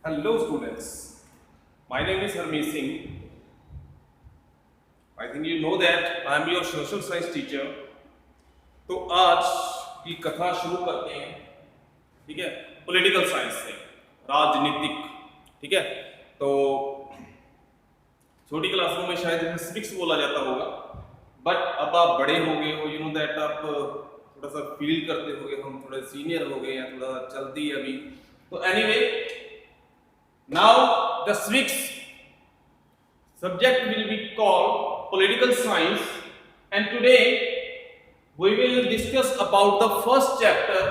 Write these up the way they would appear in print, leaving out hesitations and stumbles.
Hello students, my name is Harmeet Singh. I think you know that I am your social science teacher. तो आज की कथा शुरू करते हैं, ठीक है। पॉलिटिकल साइंस से, राजनीतिक, ठीक है। तो छोटी क्लासों में शायद इन्हें सिविक्स बोला जाता होगा, बट अब आप बड़े हो गए हो, यू नो दैट आप थोड़ा सा फील करते होगे, हम थोड़े सीनियर हो गए या थोड़ा चलती है अभी। तो anyway, now the civics subject will be called political science, and today we will discuss about the first chapter.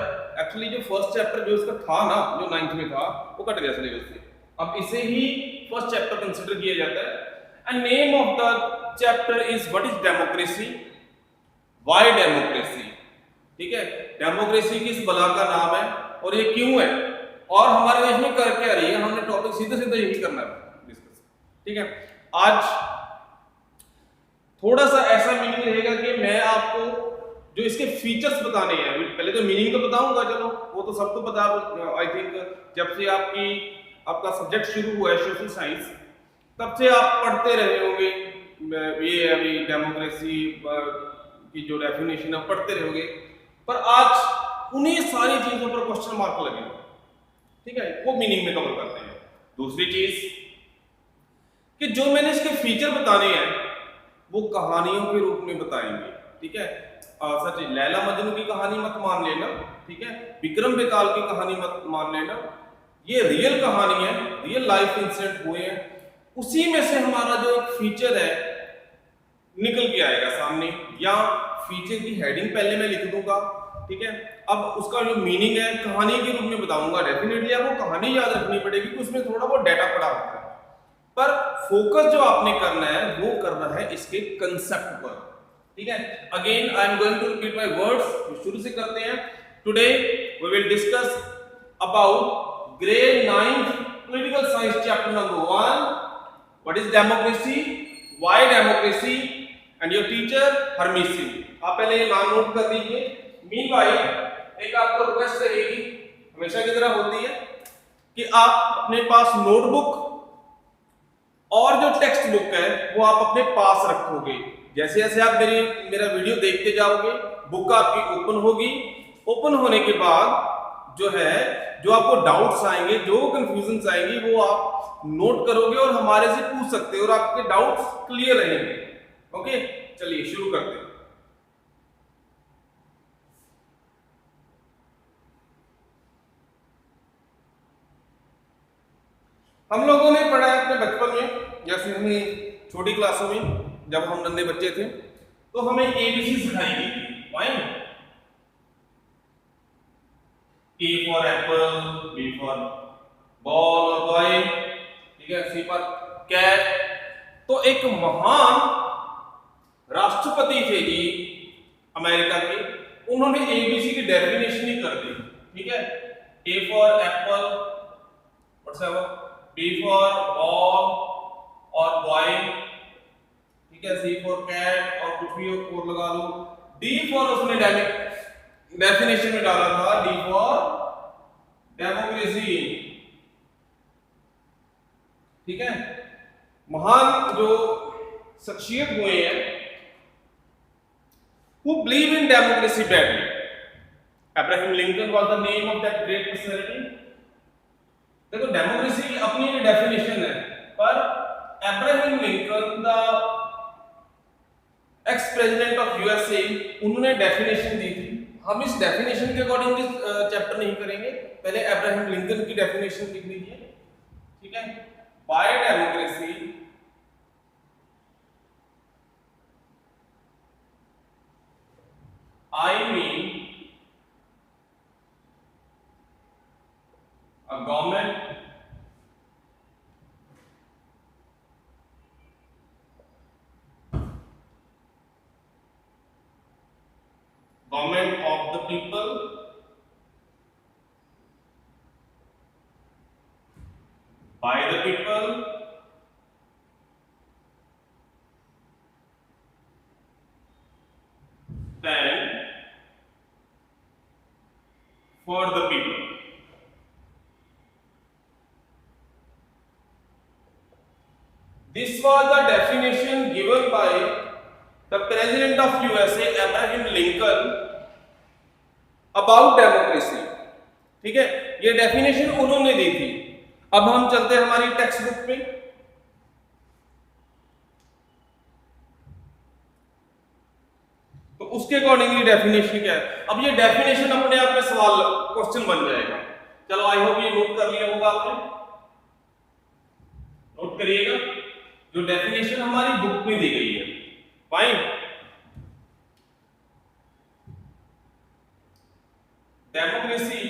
Actually जो फर्स्ट चैप्टर जो इसका था ना, जो 9th में था, वो कट गया सिलेबस से। अब इसे ही फर्स्ट चैप्टर कंसिडर किया जाता है। And name of the chapter is what is democracy, why democracy, ठीक है। डेमोक्रेसी किस बला का नाम है और ये क्यों है, और हमारे देश में कर क्या रही है। हमने टॉपिक सीधे सीधे यही करना है डिस्कस, ठीक है। आज थोड़ा सा ऐसा मीनिंग रहेगा कि मैं आपको जो इसके फीचर्स बताने हैं, पहले तो मीनिंग तो बताऊंगा, चलो वो तो सबको पता। आई थिंक जब से आपका सब्जेक्ट शुरू हुआ है सोशल साइंस, तब से आप पढ़ते रहे होंगे। ये अभी डेमोक्रेसी की जो डेफिनेशन है पढ़ते रहोगे, पर आज उन्हीं सारी चीजों पर क्वेश्चन मार्क लगेगा, ठीक है। वो मीनिंग में कवर करते हैं। दूसरी चीज कि जो मैंने इसके फीचर बताने हैं वो कहानियों के रूप में बताएंगे, ठीक है। सच लैला मजनू की कहानी मत मान लेना, ठीक है। विक्रम बेताल की कहानी मत मान लेना। ये रियल कहानी है, रियल लाइफ इंसिडेंट हुए हैं। उसी में से हमारा जो एक फीचर है निकल के आएगा सामने, या फीचर की हेडिंग पहले मैं लिख दूंगा, ठीक है। अब उसका जो मीनिंग है कहानी के रूप में बताऊंगा। डेफिनेटली आपको कहानी याद रखनी पड़ेगी कि उसमें थोड़ा बहुत डाटा पड़ा होता है, पर फोकस जो आपने करना है वो करना है इसके कंसेप्ट पर, ठीक है। Again I am going to repeat my words, शुरू से करते हैं। Today we will discuss about grade 9 political science chapter number 1, what is democracy, why democracy, and your teacher Harmeet Singh. आप पहले ये नाम नोट कर दीजिए। मीनवाइल एक आपको रिक्वेस्ट रहेगी, हमेशा की तरह होती है, कि आप अपने पास नोटबुक और जो टेक्स्ट बुक है वो आप अपने पास रखोगे। जैसे जैसे आप मेरा वीडियो देखते जाओगे, बुक आपकी ओपन होगी। ओपन होने के बाद जो है, जो आपको डाउट्स आएंगे, जो कंफ्यूजन आएंगी, वो आप नोट करोगे और हमारे से पूछ सकते हो और आपके डाउट्स क्लियर रहेंगे। ओके, चलिए शुरू करते हैं। हम लोगों ने पढ़ा है अपने बचपन में, जैसे हमें छोटी क्लासों में जब हम नन्हे बच्चे थे तो हमें एबीसी सिखाई गई थी। Fine, A for apple, B for ball और बॉय, ठीक है, सी फॉर कैट। तो एक महान राष्ट्रपति थे जी अमेरिका के, उन्होंने एबीसी की डेफिनेशन ही कर दी, ठीक है। A for apple, whatsoever, B for ball और बॉय, ठीक है, सी फॉर कैट और कुछ भी और लगा लो। डी फॉर उसने डेफिनेशन में डाला था, डी फॉर डेमोक्रेसी, ठीक है। महान जो शख्सियत हुए हैं who believe in democracy badly. Abraham Lincoln was the name of that great personality. देखो डेमोक्रेसी की अपनी डेफिनेशन है, पर Abraham Lincoln the ex president of USA, उन्होंने डेफिनेशन दी थी। हम इस डेफिनेशन के अकॉर्डिंग चैप्टर नहीं करेंगे, पहले अब्राहम लिंकन की डेफिनेशन लिख लीजिए, ठीक है। By democracy I mean a government of the people, by the people, and for the people. This was the definition given by the President of USA, Abraham Lincoln, about democracy. ठीक है, ये definition उन्होंने दी थी। अब हम चलते हैं हमारी टेक्स्ट बुक पे। तो उसके अकॉर्डिंगली डेफिनेशन क्या है। अब ये डेफिनेशन अपने आप में सवाल क्वेश्चन बन जाएगा। चलो आई होप ये नोट कर लिया होगा आपने, नोट करिएगा। जो डेफिनेशन हमारी बुक में दी गई है, fine. Democracy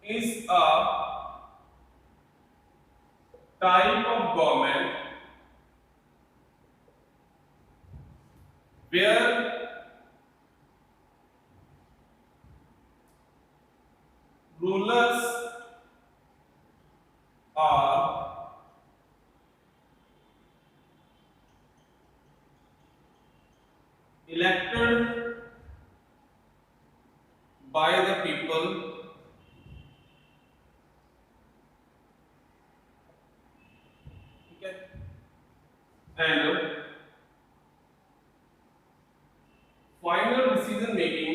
is a type of government where rulers are elected by the people and final decision making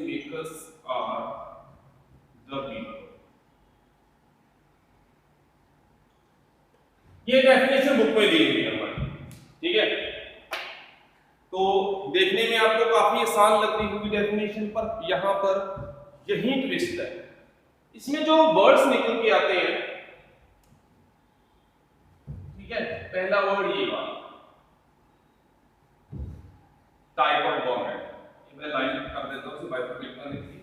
makers are the people। ये डेफिनेशन बुक में दी हुई है हमारी, ठीक है। तो देखने में आपको काफी आसान लग रही होगी डेफिनेशन, पर यहां पर यही ट्विस्ट है। इसमें जो वर्ड्स निकल के आते हैं, ठीक है, पहला वर्ड ये वाला टाइप ऑफ गवर्नमेंट, मैं लाइन कर देता हूं, बाइफरकेट करने की।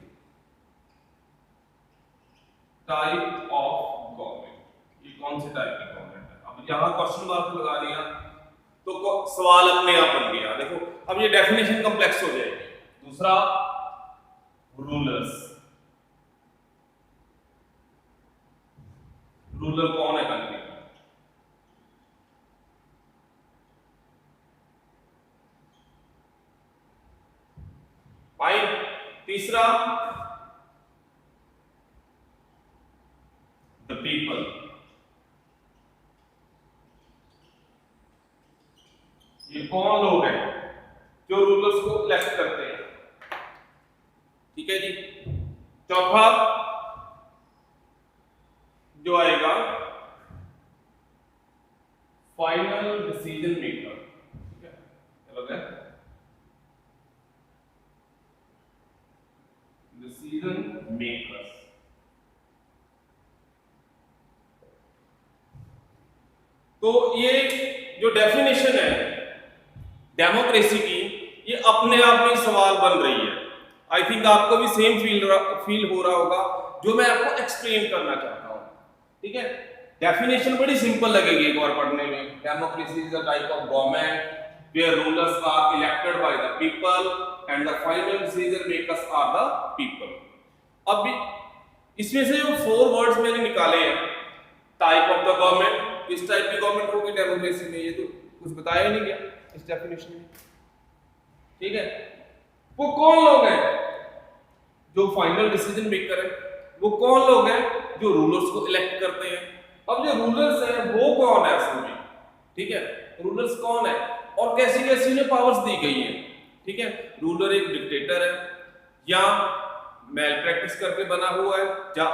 टाइप ऑफ गवर्नमेंट, ये कौन से टाइप की गवर्नमेंट है। अब यहां क्वेश्चन मार्क लगा दिया तो सवाल अपने आप बन गया। देखो अब ये डेफिनेशन कॉम्प्लेक्स हो जाएगी। दूसरा रूलर्स, रूलर कौन है कंट्री का। फाइन। तीसरा द पीपल, ये कौन लोग हैं जो रूलर्स को इलेक्ट करते हैं, ठीक है जी। चौथा जो आएगा फाइनल डिसीजन मेकर, ठीक है, चलो डिसीजन मेकर्स। तो ये जो डेफिनेशन है डेमोक्रेसी की, ये अपने आप में सवाल बन रही है। आई थिंक आपको भी सेम फील हो रहा होगा जो मैं आपको एक्सप्लेन करना चाहता हूं, ठीक है। डेफिनेशन बड़ी सिंपल लगेगी एक बार पढ़ने में। Democracy is a type of government where rulers are elected by the people and the final decision makers are the people. अब इसमें से जो 4 वर्ड्स मैंने निकाले हैं, टाइप ऑफ द गवर्नमेंट, किस टाइप की गवर्नमेंट होगी डेमोक्रेसी में, ये तो कुछ बताया ही नहीं गया इस डेफिनेशन में, ठीक है। वो कौन लोग हैं जो फाइनल डिसीजन मेकर है, वो कौन लोग हैं जो रूलर्स को इलेक्ट करते हैं। अब जो रूलर्स हैं वो कौन है असल में, ठीक है, रूलर्स कौन है और कैसी कैसी उन्हें पावर्स दी गई हैं, ठीक है। रूलर एक डिक्टेटर है या मेल प्रैक्टिस करके बना हुआ है या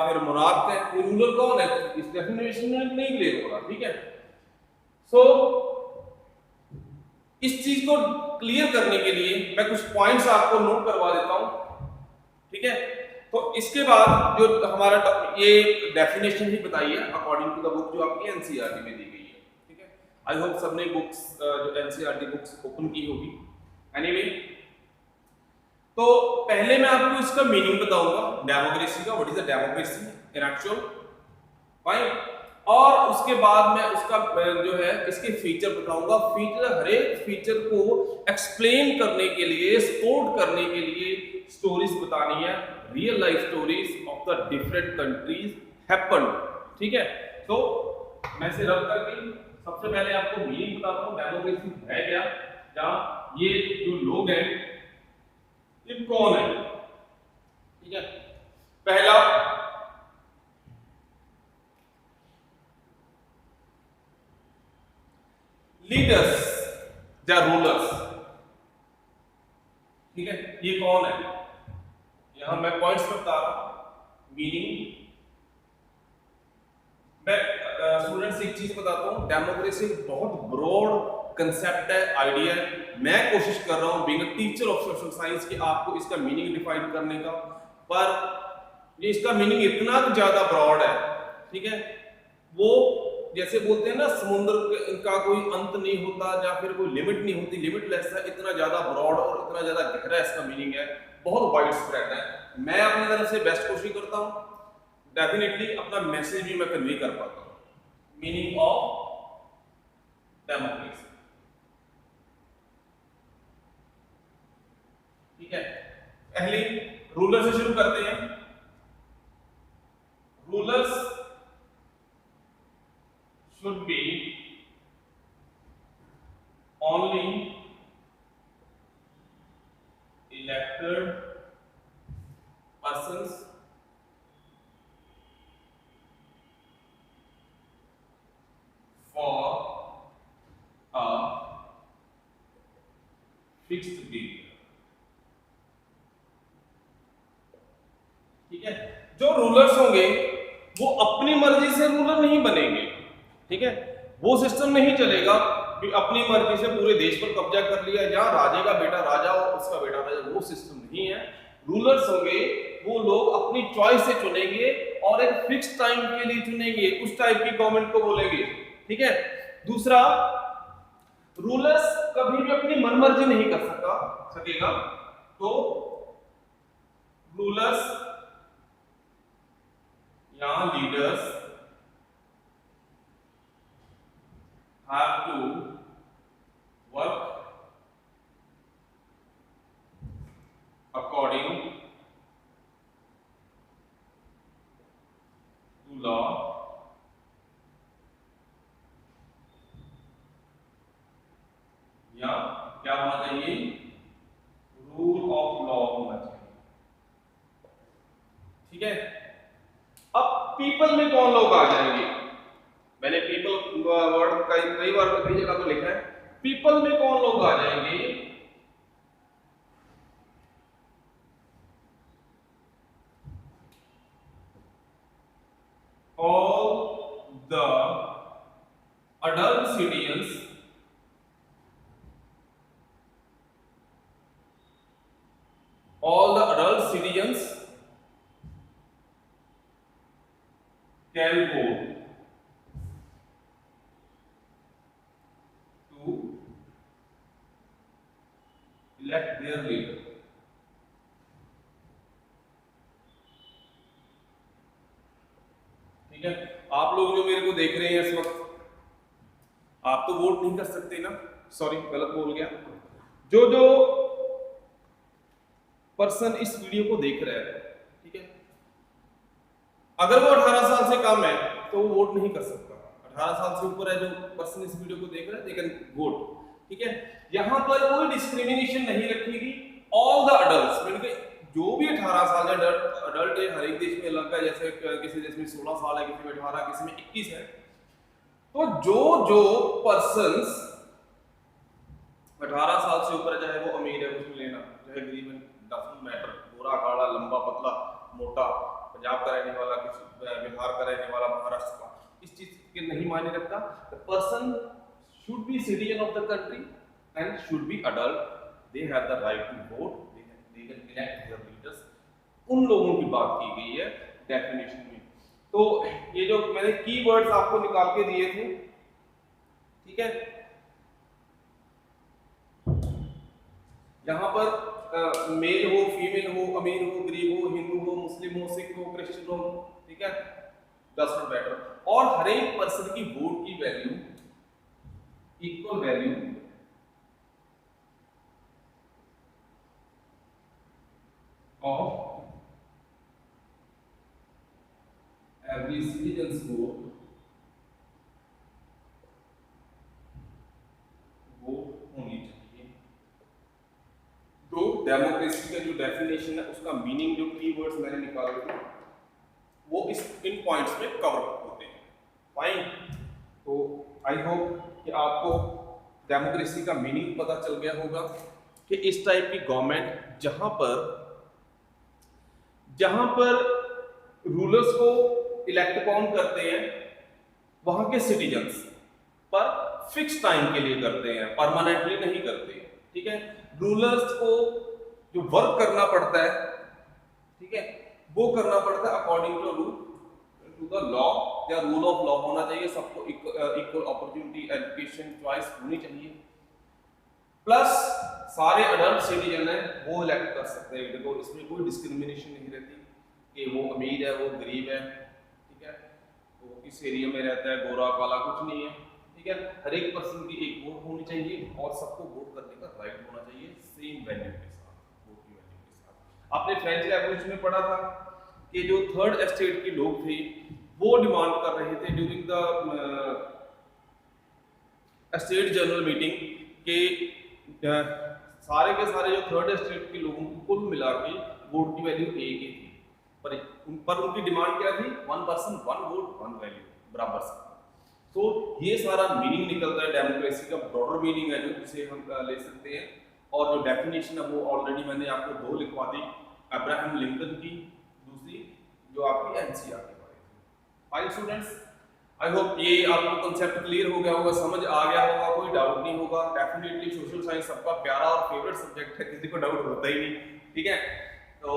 फिर मोनार्क है। वो रूलर कौन है इस डेफिनेशन में नहीं क्लियर हो रहा, ठीक है। सो इस चीज को क्लियर करने के लिए मैं कुछ पॉइंट्स आपको नोट करवा देता हूं, ठीक है। तो इसके बाद जो हमारा ये डेफिनेशन ही बताइए अकॉर्डिंग टू द बुक जो आपकी एनसीईआरटी में दी गई है, ठीक है। आई होप सबने बुक्स जो एनसीईआरटी बुक्स ओपन की होगी। एनीवे, तो पहले मैं आपको इसका मीनिंग बताऊंगा डेमोक्रेसी का, what is the democracy in actual, fine. और उसके बाद मैं उसका जो है इसके फीचर बताऊंगा। फीचर, हर एक फीचर को एक्सप्लेन करने के लिए, सपोर्ट करने के लिए स्टोरीज बतानी है, real life stories of the different countries happened, ठीक है। तो मैं से रब करके सबसे पहले आपको मीनिंग बताता हूँ डेमोक्रेसी है क्या, या ये जो लोग हैं ये कौन है। ठीक है, पहला लीडर्स या रूलर्स। ठीक है, ये कौन है, यहां मैं पॉइंट्स में बता रहा हूं मीनिंग। मैं स्टूडेंट्स एक चीज बताता हूं, डेमोक्रेसी बहुत ब्रॉड कंसेप्ट है, आइडिया है। मैं कोशिश कर रहा हूं being a teacher of social science कि आपको इसका मीनिंग डिफाइन करने का, पर ये इसका मीनिंग इतना ज्यादा ब्रॉड है। ठीक है, वो जैसे बोलते हैं ना समुद्र का कोई अंत नहीं होता या फिर कोई लिमिट नहीं होती, लिमिटलेस है, इतना ज्यादा ब्रॉड और इतना ज्यादा गहरा इसका मीनिंग है, बहुत वाइड स्प्रेड है। मैं अपनी तरफ से बेस्ट कोशिश करता हूं, डेफिनेटली अपना मैसेज भी मैं कन्वे कर पाता हूं। Meaning of democracy. ठीक है, पहले रूलर से शुरू करते हैं। Rulers should be only elected persons for a fixed period। ठीक है, जो रूलर्स होंगे वो अपनी मर्जी से रूलर नहीं बनेंगे। ठीक है, वो सिस्टम नहीं चलेगा कि अपनी मर्जी से पूरे देश पर कब्जा कर लिया, या राजे का बेटा राजा और उसका बेटा राजा, वो सिस्टम नहीं है। रूलर्स होंगे वो लोग अपनी चॉइस से चुनेंगे और एक फिक्स टाइम के लिए चुनेंगे, उस टाइप की गवर्नमेंट को बोलेंगे। ठीक है, दूसरा रूलर्स कभी भी अपनी मनमर्जी नहीं कर सकेगा, तो रूलर्स या leaders have to work according to law, या क्या होना चाहिए, रूल ऑफ लॉ होना चाहिए। ठीक है, अब पीपल में कौन लोग आ जाएंगे, मैंने पीपल वर्ड कई बार कई जगह तो लिखा है, पीपल में कौन लोग आ जाएंगे, all the adult citizens can vote to elect their leader। ठीक है, आप लोग जो मेरे को देख रहे हैं इस वक्त, आप तो वोट नहीं कर सकते ना, सॉरी गलत बोल गया। जो जो पर्सन इस वीडियो को देख रहा है, ठीक है, अगर वो 18 साल से कम है तो वो वोट नहीं कर सकता। 18 साल से ऊपर है जो पर्सन इस वीडियो को देख रहा है, दे कैन वोट। ठीक है, यहां पर कोई डिस्क्रिमिनेशन नहीं रखेगी, ऑल द अडल्ट्स, मतलब जो भी 18 साल का अडल्ट है, हर एक देश में अलग है, जैसे किसी देश में 16 साल है, किसी में 18, किसी में 21 है। तो जो जो पर्सन्स 18 साल से ऊपर है, चाहे वो अमीर है उसमें लेना, चाहे गरीब है, डजंट मैटर, गोरा काला लंबा पतला मोटा, पंजाब का रहने वाला, किसी बिहार का रहने वाला, महाराष्ट्र का, इस चीज के नहीं मायने रखता। The person should be citizen of the country and should be adult, they have the right to vote, they can elect their leaders. उन लोगों की बात की गई है डेफिनेशन में। तो ये जो मैंने कीवर्ड्स आपको निकाल के दिए थे, ठीक है, यहां पर मेल हो, फीमेल हो, अमीर हो, गरीब हो, हिंदू हो, मुस्लिम हो, सिख हो, क्रिश्चियन हो, ठीक है, डजंट मैटर। और हर एक पर्सन की वोट की value, equal value of every citizens vote democracy का जो डेफिनेशन है उसका मीनिंग, जो कीवर्ड्स मैंने निकाले थे वो इन पॉइंट्स में कवर होते हैं। फाइन, तो आई होप कि आपको डेमोक्रेसी का मीनिंग पता चल गया होगा कि इस टाइप की गवर्नमेंट जहां पर रूलर्स को इलेक्ट कौन करते हैं, वहां के सिटीजन्स पर फिक्स टाइम के लिए करते हैं, परमानेंटली नहीं करते। ठीक है, रूलर्स को जो वर्क करना पड़ता है, ठीक है, वो करना पड़ता है अकॉर्डिंग टू द लॉ, या रूल ऑफ लॉ होना चाहिए। सबको इक्वल अपॉर्चुनिटी, एजुकेशन, चॉइस होनी चाहिए। प्लस सारे अडल्ट सिटीजन है वो इलेक्ट कर सकते हैं। देखो इसमें कोई डिस्क्रिमिनेशन नहीं रहती कि वो अमीर है वो गरीब है, ठीक है, वो किस एरिया में रहता है, गोरा काला, कुछ नहीं है। ठीक है, हर एक पर्सन की एक वोट होनी चाहिए और सबको वोट करने का राइट होना चाहिए, सेम वैल्यू के साथ, वोट की वैल्यू के साथ। आपने फ्रेंच रेवोल्यूशन में पढ़ा था कि जो थर्ड एस्टेट के लोग थे वो डिमांड कर रहे थे during the estate general meeting के सारे के सारे जो थर्ड एस्टेट के लोगों को कुल मिला के वोट की वैल्यू एक ही थी, पर उनकी डिमांड क्या थी, 1 पर्सन 1 वोट 1 वैल्यू, बराबर से। तो ये सारा मीनिंग निकलता है डेमोक्रेसी का, ब्रॉडर मीनिंग है जो जिसे हम ले सकते हैं। और जो डेफिनेशन है वो ऑलरेडी मैंने आपको 2 लिखवा दी, अब्राहम लिंकन की, दूसरी जो आपकी एनसीआर की बारे में। फाइन स्टूडेंट्स, आई होप ये आपको कंसेप्ट क्लियर हो गया होगा, समझ आ गया होगा, कोई डाउट नहीं होगा। डेफिनेटली सोशल साइंस सबका प्यारा और फेवरेट सब्जेक्ट है, किसी को डाउट होता ही नहीं। ठीक है, तो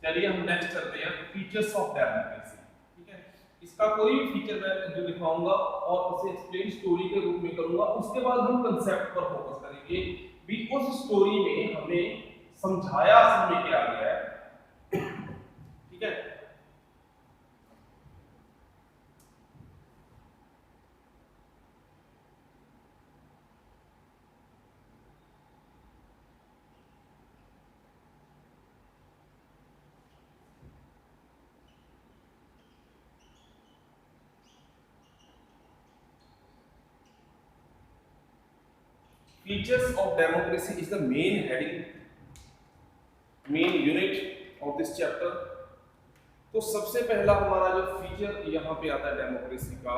चलिए हम नेक्स्ट चलते हैं, फीचर्स ऑफ डेमोक्रेसी। ठीक है, इसका कोई भी फीचर मैं जो दिखाऊंगा और उसे एक्सप्लेन स्टोरी के रूप में करूंगा, उसके बाद हम कंसेप्ट पर फोकस करेंगे भी उस स्टोरी में हमें समझाया समझ क्या गया है। ठीक है, features of democracy is the main heading, main unit of this chapter। तो सबसे पहला हमारा जो फीचर यहां पे आता है डेमोक्रेसी का,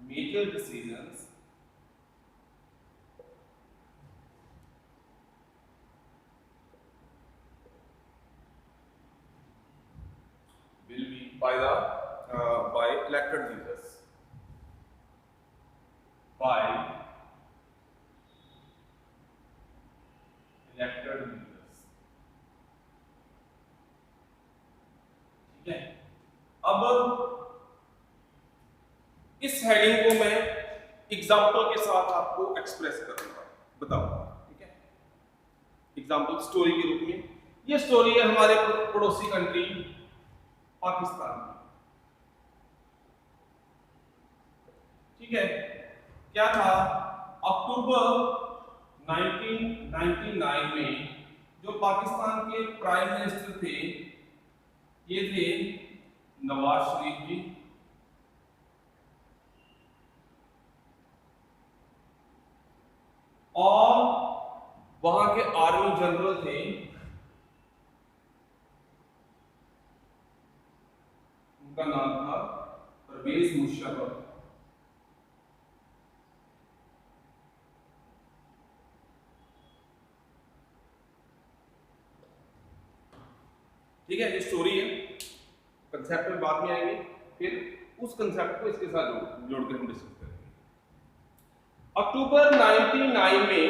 major decisions will be by elected leaders, by elected leaders। ठीक है, अब इस हेडिंग को मैं एग्जांपल के साथ आपको एक्सप्रेस करूंगा, बताओ। ठीक है, एग्जांपल स्टोरी के रूप में। ये स्टोरी है हमारे पड़ोसी कंट्री पाकिस्तान की। ठीक है, क्या था, अक्टूबर 1999 में जो पाकिस्तान के प्राइम मिनिस्टर थे ये थे नवाज शरीफ जी, और वहां के आर्मी जनरल थे उनका नाम था परवेज मुशर्रफ। ठीक है, ये स्टोरी है, कंसेप्ट में बाद में आएंगे, फिर उस कंसेप्ट को इसके साथ जोड़ के हम डिस्कस करेंगे। अक्टूबर 99 में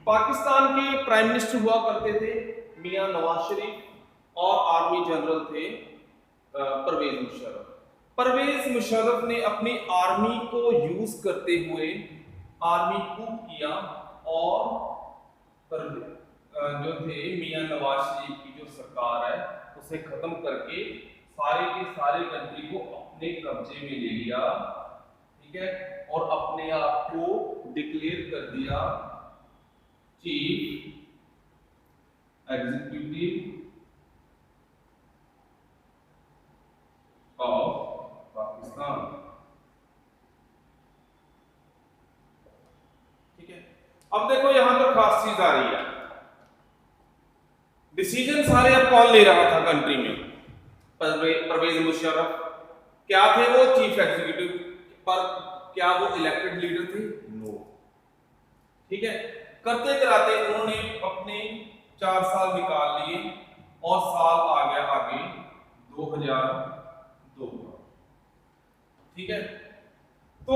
पाकिस्तान के प्राइम मिनिस्टर हुआ करते थे मियां नवाज शरीफ, और आर्मी जनरल थे परवेज मुशर्रफ। परवेज मुशर्रफ ने अपनी आर्मी को यूज करते हुए आर्मी कूप किया, और जो थे मियां नवाज शरीफ की जो सरकार है उसे खत्म करके सारे के सारे कंट्री को अपने कब्जे में ले लिया। ठीक है, और अपने आप को डिक्लेयर कर दिया चीफ एग्जीक्यूटिव ऑफ अब देखो यहां पर खास चीज आ रही है, डिसीजन सारे अब कौन ले रहा था कंट्री में? परवेज मुशर्रफ। क्या थे वो? Chief executive. पर क्या वो इलेक्टेड लीडर थे? नो। ठीक है, करते कराते उन्होंने अपने 4 साल निकाल लिए और साल आ गया आगे 2002 का। ठीक है, तो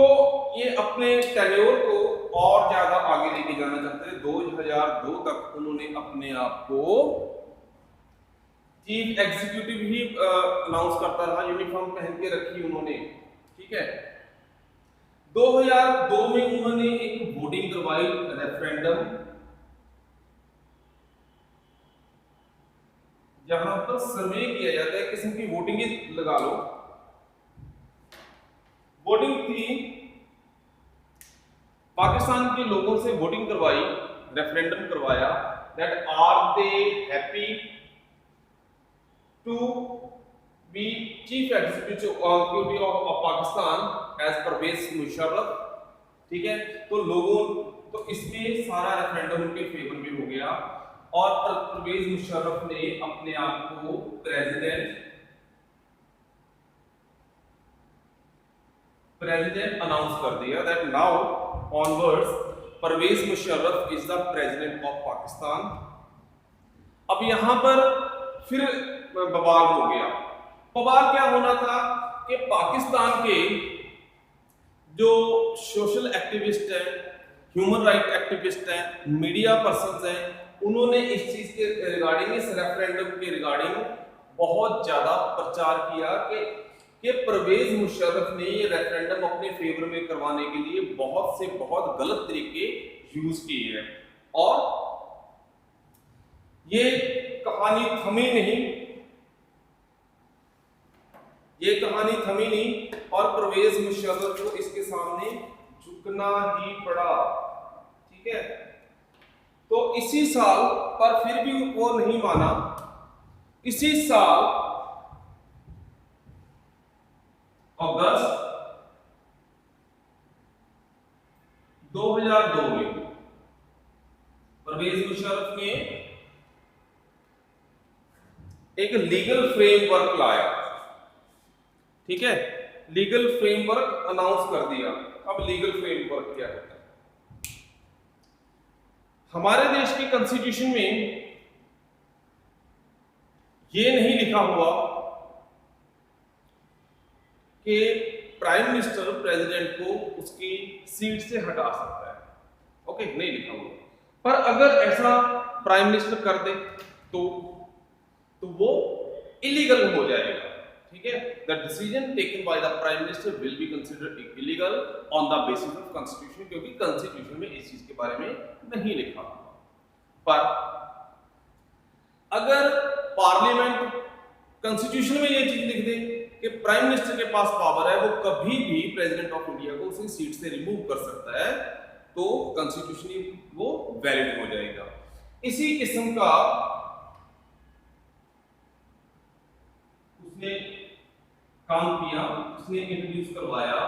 ये अपने टेन्योर को और ज्यादा आगे लेके जाना चाहते हैं। 2002 तक उन्होंने अपने आप को चीफ एग्जीक्यूटिव ही अनाउंस करता रहा, यूनिफॉर्म पहन के रखी उन्होंने। ठीक है, 2002 में उन्होंने एक वोटिंग करवाई, रेफरेंडम, जहां पर सर्वे किया जाता है, किस्म की वोटिंग ही लगा लो। वोटिंग थी, पाकिस्तान के लोगों से वोटिंग करवाई, रेफरेंडम करवाया, that are they happy to be chief executive of Pakistan as Pervez Musharraf. ठीक है, तो लोगों, तो इसमें सारा रेफरेंडम उनके फेवर में हो गया और परवेज मुशर्रफ ने अपने आप को प्रेसिडेंट अनाउंस कर दिया, that now onwards Pervez Musharraf is the president of Pakistan. अब यहां पर फिर बवाल हो गया। बवाल क्या होना था कि पाकिस्तान के जो सोशल एक्टिविस्ट हैं, ह्यूमन राइट एक्टिविस्ट हैं, मीडिया पर्सन्स हैं, उन्होंने इस चीज के रिगार्डिंग, इस रेफरेंडम के रिगार्डिंग बहुत ज्यादा प्रचार किया कि परवेज मुशर्रफ ने ये रेफरेंडम अपने फेवर में करवाने के लिए बहुत से बहुत गलत तरीके यूज किए हैं। और ये कहानी थमी नहीं, ये कहानी थमी नहीं और परवेज मुशर्रफ को इसके सामने झुकना ही पड़ा। ठीक है, तो इसी साल, पर फिर भी वो नहीं माना, इसी साल अगस्त 2002 में परवेज मुशर्रफ ने एक लीगल फ्रेमवर्क लाया। ठीक है, लीगल फ्रेमवर्क अनाउंस कर दिया। अब लीगल फ्रेमवर्क क्या होता है? हमारे देश के कॉन्स्टिट्यूशन में यह नहीं लिखा हुआ कि प्राइम मिनिस्टर प्रेसिडेंट को उसकी सीट से हटा सकता है। ओके, नहीं लिखा हुआ। पर अगर ऐसा प्राइम मिनिस्टर कर दे तो वो इलीगल हो जाएगा। ठीक है, the decision taken by the prime minister will be considered illegal on the basis of constitution, क्योंकि कॉन्स्टिट्यूशन में इस चीज के बारे में नहीं लिखा हुआ। पर अगर पार्लियामेंट कॉन्स्टिट्यूशन में ये चीज लिख दे कि प्राइम मिनिस्टर के पास पावर है, वो कभी भी प्रेसिडेंट ऑफ इंडिया को उसी सीट से रिमूव कर सकता है, तो कॉन्स्टिट्यूशनली वो वैलिड हो जाएगा। इसी किस्म का उसने काम किया, उसने इंट्रोड्यूस करवाया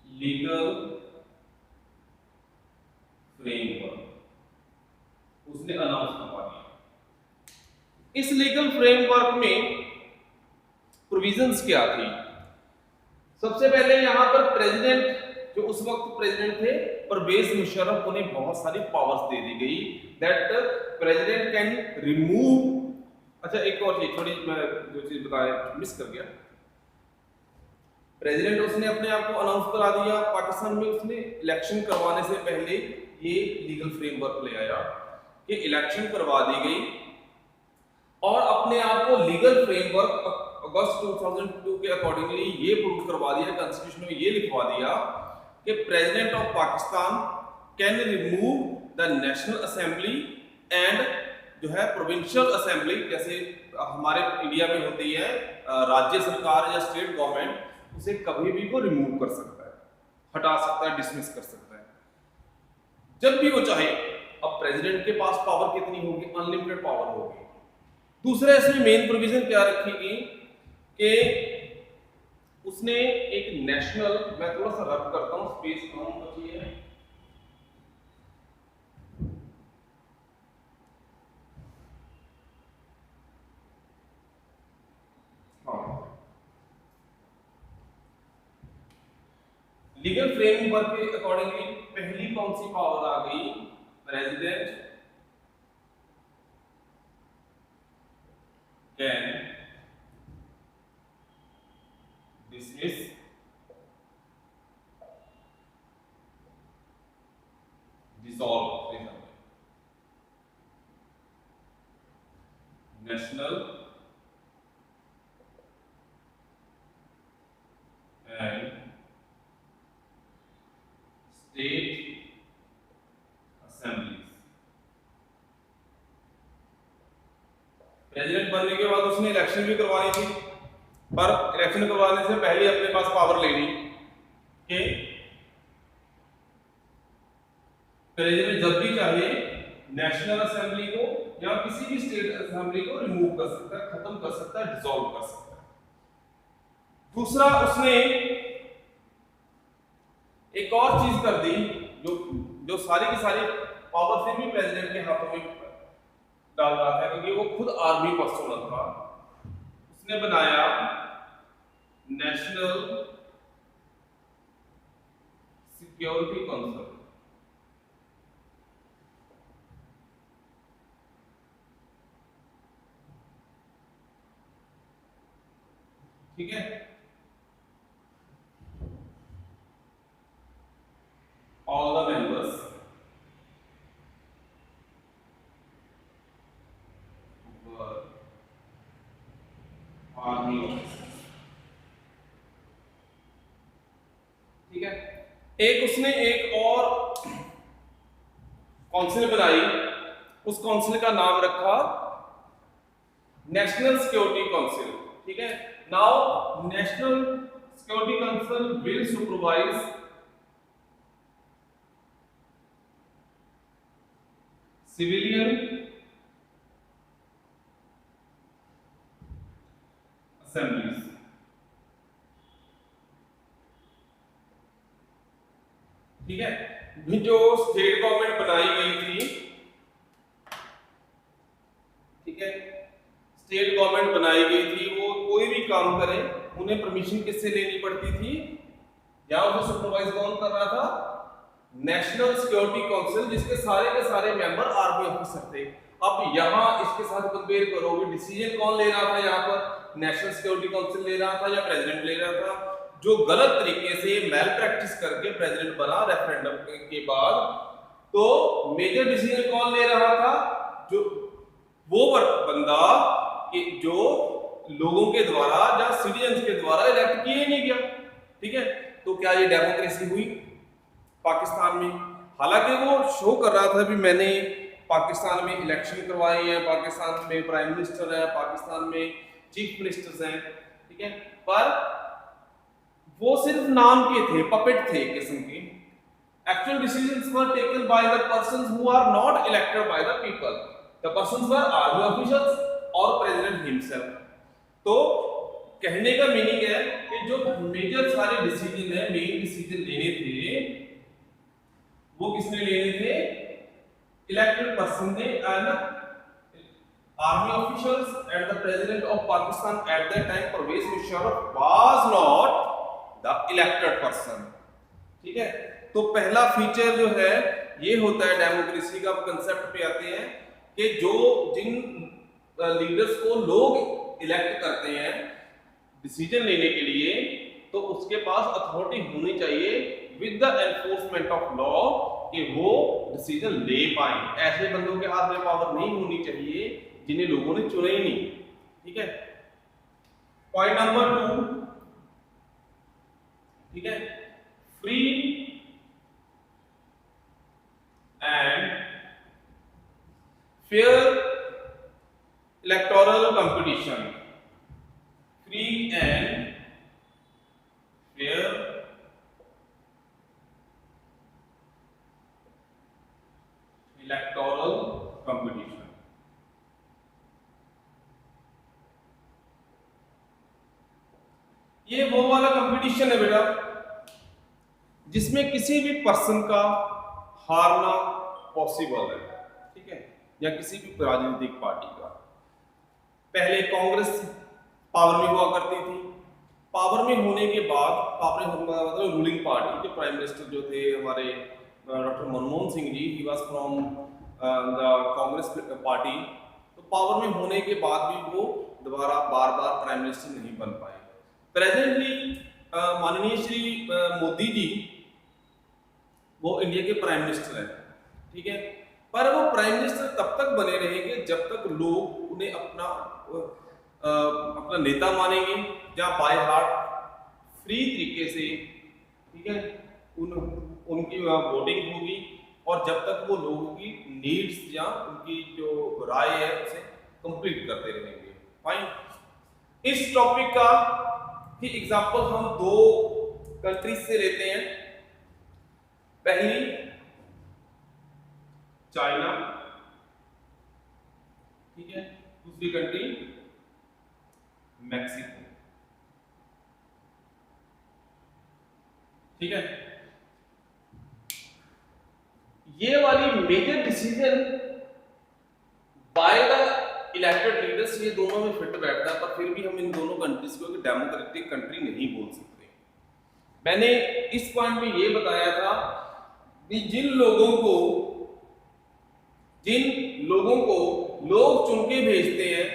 लीगल फ्रेमवर्क, उसने अनाउंस करवा दिया। इस लीगल फ्रेमवर्क में प्रोविजंस क्या थी? सबसे पहले यहां पर प्रेसिडेंट, जो उस वक्त प्रेसिडेंट थे परवेज मुशर्रफ, उन्हें बहुत सारी पावर्स दे दी गई, दैट प्रेसिडेंट कैन रिमूव। अच्छा, एक और चीज, थोड़ी मैं जो चीज बताया मिस कर गया। प्रेसिडेंट उसने अपने आप को अनाउंस करा दिया। पाकिस्तान में उसने इलेक्शन करवाने से पहले ये लीगल फ्रेमवर्क ले आया कि इलेक्शन करवा दी गई और अपने आप को लीगल फ्रेमवर्क अगस्त 2002 के अकॉर्डिंगली ये प्रूव करवा दिया, कॉन्स्टिट्यूशन में ये लिखवा दिया कि president of Pakistan can remove the national assembly and जो है प्रोविंशियल असेंबली, जैसे हमारे इंडिया में होती है राज्य सरकार या स्टेट गवर्नमेंट, उसे कभी भी वो रिमूव कर सकता है, हटा सकता है, डिसमिस कर सकता है जब भी वो चाहे। अब प्रेसिडेंट के पास पावर कितनी होगी? अनलिमिटेड पावर होगी। दूसरा इसमें मेन प्रोविजन क्या रखी गई कि उसने एक नेशनल, मैं थोड़ा सा रब करता हूं, स्पेस कम बची है, लीगल फ्रेमवर्क के अकॉर्डिंगली पहली कौन सी पावर आ गई? President can dismiss dissolve national and state assemblies। President बनने के बाद उसने इलेक्शन भी करवानी थी, पर इलेक्शन करवाने से पहले अपने पास पावर ले ली कि प्रेसिडेंट जब भी चाहे नेशनल असेंबली को या किसी भी स्टेट असेंबली को रिमूव कर सकता है, खत्म कर सकता है, डिसॉल्व कर सकता है। दूसरा, उसने एक और चीज कर दी, जो सारी की सारी पावर फिर भी प्रेसिडेंट के हाथों में डाल रहा था, क्योंकि वो खुद आर्मी पर्सनल था। उसने बनाया नेशनल सिक्योरिटी काउंसिल। ठीक है, all the members were army officers। ठीक है, एक उसने एक और काउंसिल बनाई, उस काउंसिल का नाम रखा नेशनल सिक्योरिटी काउंसिल। ठीक है, now national security council will supervise civilian assemblies. ठीक है, जो स्टेट गवर्नमेंट बनाई गई थी, ठीक है, स्टेट गवर्नमेंट बनाई गई थी, वो कोई भी काम करे उन्हें परमिशन किससे लेनी पड़ती थी? या उसे सुपरवाइज कौन कर रहा था? नेशनल सिक्योरिटी काउंसिल, जिसके सारे के सारे मेंबर आर्मी ऑफिसर थे। अब यहां इसके साथ कंपेयर करोगे, डिसीजन कौन ले रहा था? यहां पर नेशनल सिक्योरिटी काउंसिल ले रहा था या प्रेसिडेंट ले रहा था? जो गलत तरीके से मेल प्रैक्टिस करके प्रेसिडेंट बना रेफरेंडम के बाद, तो मेजर डिसीजन कौन ले रहा था? जो वो बंदा कि जो लोगों के द्वारा या सिटीजन्स के द्वारा इलेक्ट किया ही नहीं गया। ठीक है, तो क्या ये डेमोक्रेसी हुई पाकिस्तान में? हालांकि वो शो कर रहा था भी मैंने पाकिस्तान में इलेक्शन करवाए हैं, पाकिस्तान में प्राइम मिनिस्टर है, पाकिस्तान में चीफ मिनिस्टर्स हैं, ठीक है, पर वो सिर्फ नाम के थे, पपेट थे किस्म के। Actual decisions were taken by the persons who are not elected by the people. The persons were army officers और प्रेसिडेंट हिमसेल्फ। तो कहने का मीनिंग है कि जो मेजर सारे डिसीजन है, मेन डिसीजन लेने थे, वो किसने लेने थे? इलेक्टेड पर्सन ने। And army officers and the president of Pakistan at that time Pervez Musharraf was not the elected person. ठीक है, तो पहला फीचर जो है ये होता है डेमोक्रेसी का। कंसेप्ट पे आते हैं कि जो जिन लीडर्स को लोग इलेक्ट करते हैं डिसीजन लेने के लिए, तो उसके पास अथॉरिटी होनी चाहिए with the enforcement of law कि वो डिसीजन ले पाए। ऐसे बंदों के हाथ में पावर नहीं होनी चाहिए जिन्हें लोगों ने चुना ही नहीं। ठीक है, पॉइंट नंबर 2, ठीक है, free and fair electoral competition. Free and fair electoral competition. ये वो वाला कंपटीशन है बेटा जिसमें किसी भी पर्सन का हारना पॉसिबल है, ठीक है, या किसी भी राजनीतिक पार्टी का। पहले कांग्रेस पावर में हुआ करती थी, पावर में होने के बाद पावर में मतलब रूलिंग पार्टी, जो प्राइम मिनिस्टर जो थे हमारे doctor Manmohan Singh ji, he was from the Congress party. तो पावर में होने के बाद भी वो दोबारा बार बार प्राइम मिनिस्टर नहीं बन पाए। प्रेजेंटली माननीय श्री मोदी जी वो इंडिया के प्राइम मिनिस्टर हैं, ठीक है, पर वो प्राइम मिनिस्टर तब तक बने रहेंगे जब तक लोग उन्हें अपना नेता मानेंगे, या बाय हार्ट फ्री तरीके से, ठीक है, उनकी वोटिंग होगी, और जब तक वो लोगों की नीड्स या उनकी जो राय है उसे कंप्लीट करते रहेंगे। फाइन। इस टॉपिक का की एग्जांपल हम दो कंट्रीज से लेते हैं। पहली चाइना, ठीक है, दूसरी कंट्री मैक्सिको, ठीक है। ये वाली major decision by the elected leaders, ये दोनों में फिट बैठता है, पर फिर भी हम इन दोनों कंट्रीज को डेमोक्रेटिक कंट्री नहीं बोल सकते। मैंने इस पॉइंट में ये बताया था कि जिन लोगों को लोग चुन के भेजते हैं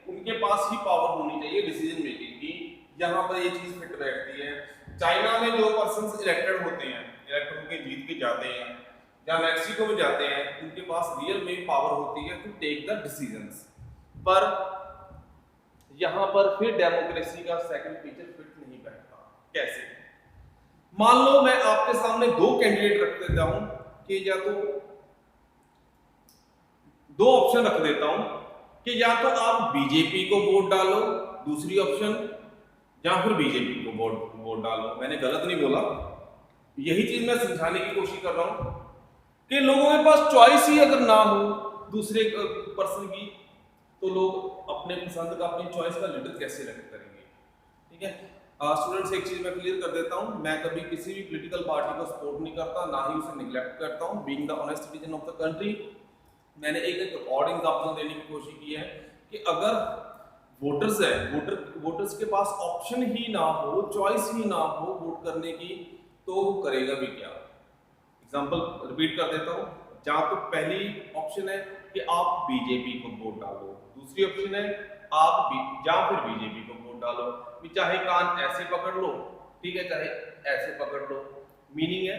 उनके पास ही पावर होनी चाहिए डिसीजन मेकिंग की। यहां पर ये चीज फिट बैठती है। चाइना में जो पर्सन इलेक्टेड होते हैं, इलेक्ट होकर जीत के जाते हैं, या मैक्सिको में जाते हैं, उनके पास रियल में पावर होती है टू टेक द डिसीजंस। पर यहां पर फिर डेमोक्रेसी का सेकंड फीचर फिट नहीं बैठता। कैसे? मान लो मैं आपके सामने दो कैंडिडेट रख देता हूं कि या तो दो ऑप्शन रख देता हूं कि या तो आप बीजेपी को वोट डालो, दूसरी ऑप्शन, या फिर बीजेपी को वोट डालो। मैंने गलत नहीं बोला, यही चीज मैं समझाने की कोशिश कर रहा हूं कि लोगों के पास चॉइस ही अगर ना हो दूसरे पर्सन की, तो लोग अपने पसंद का, अपनी चॉइस का लीडर कैसे इलेक्ट करेंगे? ठीक है स्टूडेंट्स, एक चीज मैं क्लियर कर देता हूं, मैं कभी किसी भी पॉलिटिकल पार्टी को सपोर्ट नहीं करता, ना ही उसे निगलेक्ट करता हूं। Being the honest citizen of the country, मैंने एक और एग्जांपल देने की कोशिश की है कि अगर वोटर्स है, वोटर्स के पास ऑप्शन ही ना हो, चॉइस ही ना हो वोट करने की, तो वो करेगा भी क्या? एग्जांपल रिपीट कर देता हूं। जहां तो पहली ऑप्शन है कि आप बीजेपी को वोट डालो, दूसरी ऑप्शन है आप या फिर बीजेपी को वोट डालो। चाहे कान ऐसे पकड़ लो, ठीक है, चाहे ऐसे पकड़ लो, मीनिंग है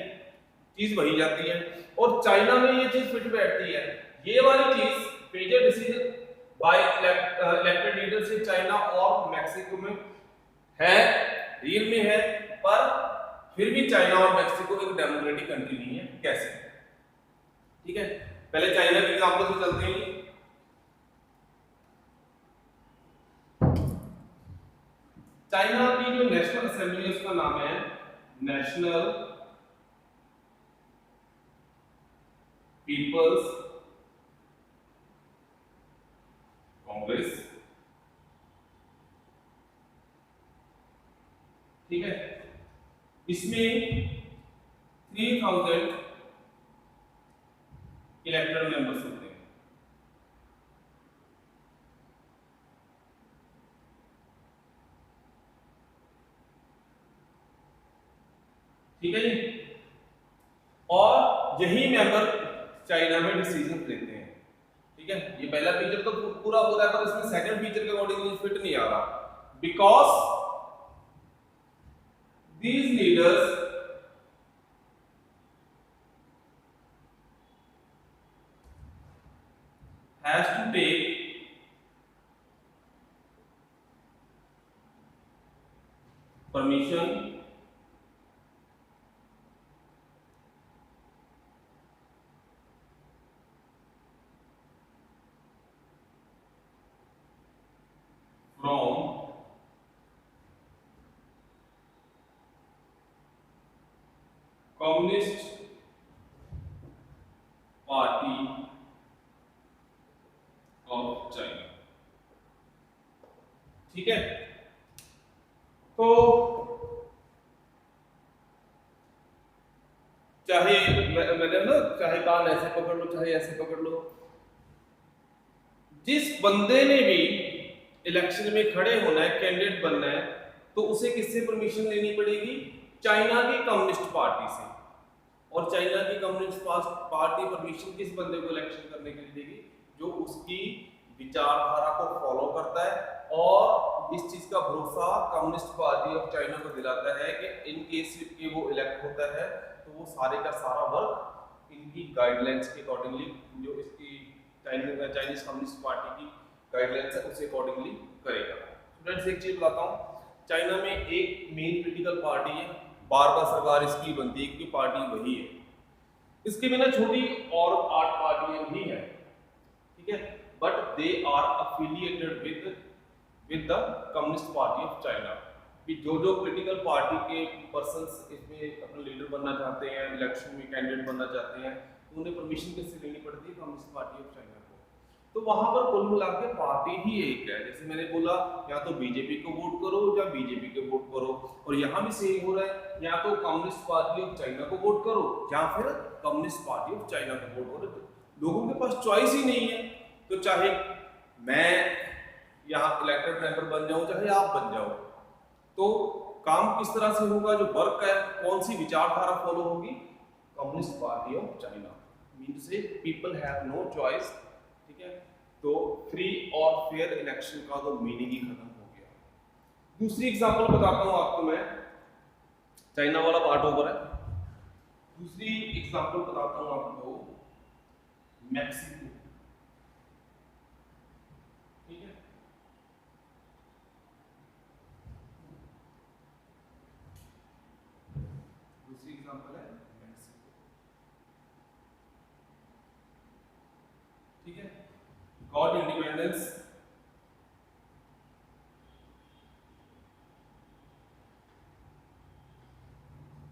चीज वही जाती है। और चाइना में ये चीज फिट बैठती है। ये वाली चीज major decision by elected leader से चाइना और मैक्सिको में है, रियल में है, पर फिर भी चाइना और मैक्सिको एक डेमोक्रेटिक कंट्री नहीं है। कैसे? ठीक है, पहले चाइना के एग्जांपल से चलते हैं। चाइना की जो नेशनल असेंबली है उसका नाम है नेशनल पीपल्स कांग्रेस, ठीक है। इसमें 3000 इलेक्टेड मेंबर्स होते हैं, ठीक है जी। और यही मेंबर चाइना में डिसीजन लेते हैं, ठीक है। ये पहला फीचर तो पूरा हो रहा है, पर इसमें सेकंड फीचर के अकॉर्डिंग फिट नहीं आ रहा, because these leaders has to take permission from communist party of China, ठीक है। तो ऐसे पकड़ लो चाहे ऐसे पकड़ लो, जिस बंदे ने भी इलेक्शन में खड़े होना है, कैंडिडेट बनना है, तो उसे किससे परमिशन लेनी पड़ेगी? चाइना की कम्युनिस्ट पार्टी से। और चाइना की कम्युनिस्ट पार्टी परमिशन किस बंदे को इलेक्शन करने के लिए देगी? जो उसकी विचारधारा को फॉलो करता है और इस चीज का भरोसा कम्युनिस्ट पार्टी ऑफ चाइना को दिलाता है कि इन केस के वो इलेक्ट होता है तो वो सारे का सारा वर्क इनकी गाइडलाइंस के अकॉर्डिंगली, जो इसकी चाइनीज कम्युनिस्ट पार्टी की गाइडलाइंस है उसे अकॉर्डिंगली करेगा। स्टूडेंट्स एक चीज बताता हूँ, चाइना में एक मेन पॉलिटिकल पार्टी है, बार बार सरकार इसकी बनती है कि पार्टी वही है। इसके बिना छोटी और 8 पार्टियां भी हैं, ठीक है, but they are affiliated with the communist party of China. कि जो पॉलिटिकल पार्टी के पर्संस इसमें अपना लीडर बनना चाहते हैं, इलेक्शन में कैंडिडेट बनना चाहते हैं, तो उन्हें परमिशन किससे लेनी पड़ती है? कम्युनिस्ट पार्टी ऑफ चाइना को। तो वहां पर कुल मिला के पार्टी ही एक है। जैसे मैंने बोला, या तो बीजेपी को वोट करो या बीजेपी को वोट करो, और यहाँ भी सेम हो रहा है, या तो कम्युनिस्ट पार्टी ऑफ चाइना को वोट करो या फिर कम्युनिस्ट पार्टी ऑफ चाइना को वोट करो। लोगों के पास चॉइस ही नहीं है। तो चाहे मैं यहाँ इलेक्टेड मेंबर बन जाऊं, चाहे आप बन जाओ, तो काम किस तरह से होगा? जो वर्क है, कौन सी विचारधारा फॉलो होगी? Communist party of China. Mean से पीपल हैव नो चॉइस, ठीक है। तो फ्री और फेयर इलेक्शन का तो मीनिंग ही खत्म हो गया। दूसरी एग्जांपल बताता हूं आपको मैं, चाइना वाला पार्ट ओवर है। दूसरी एग्जांपल बताता हूं आपको, मैक्सिको, ठीक है। दूसरी एग्जांपल है मैक्सिको, ठीक है। गॉट इंडिपेंडेंस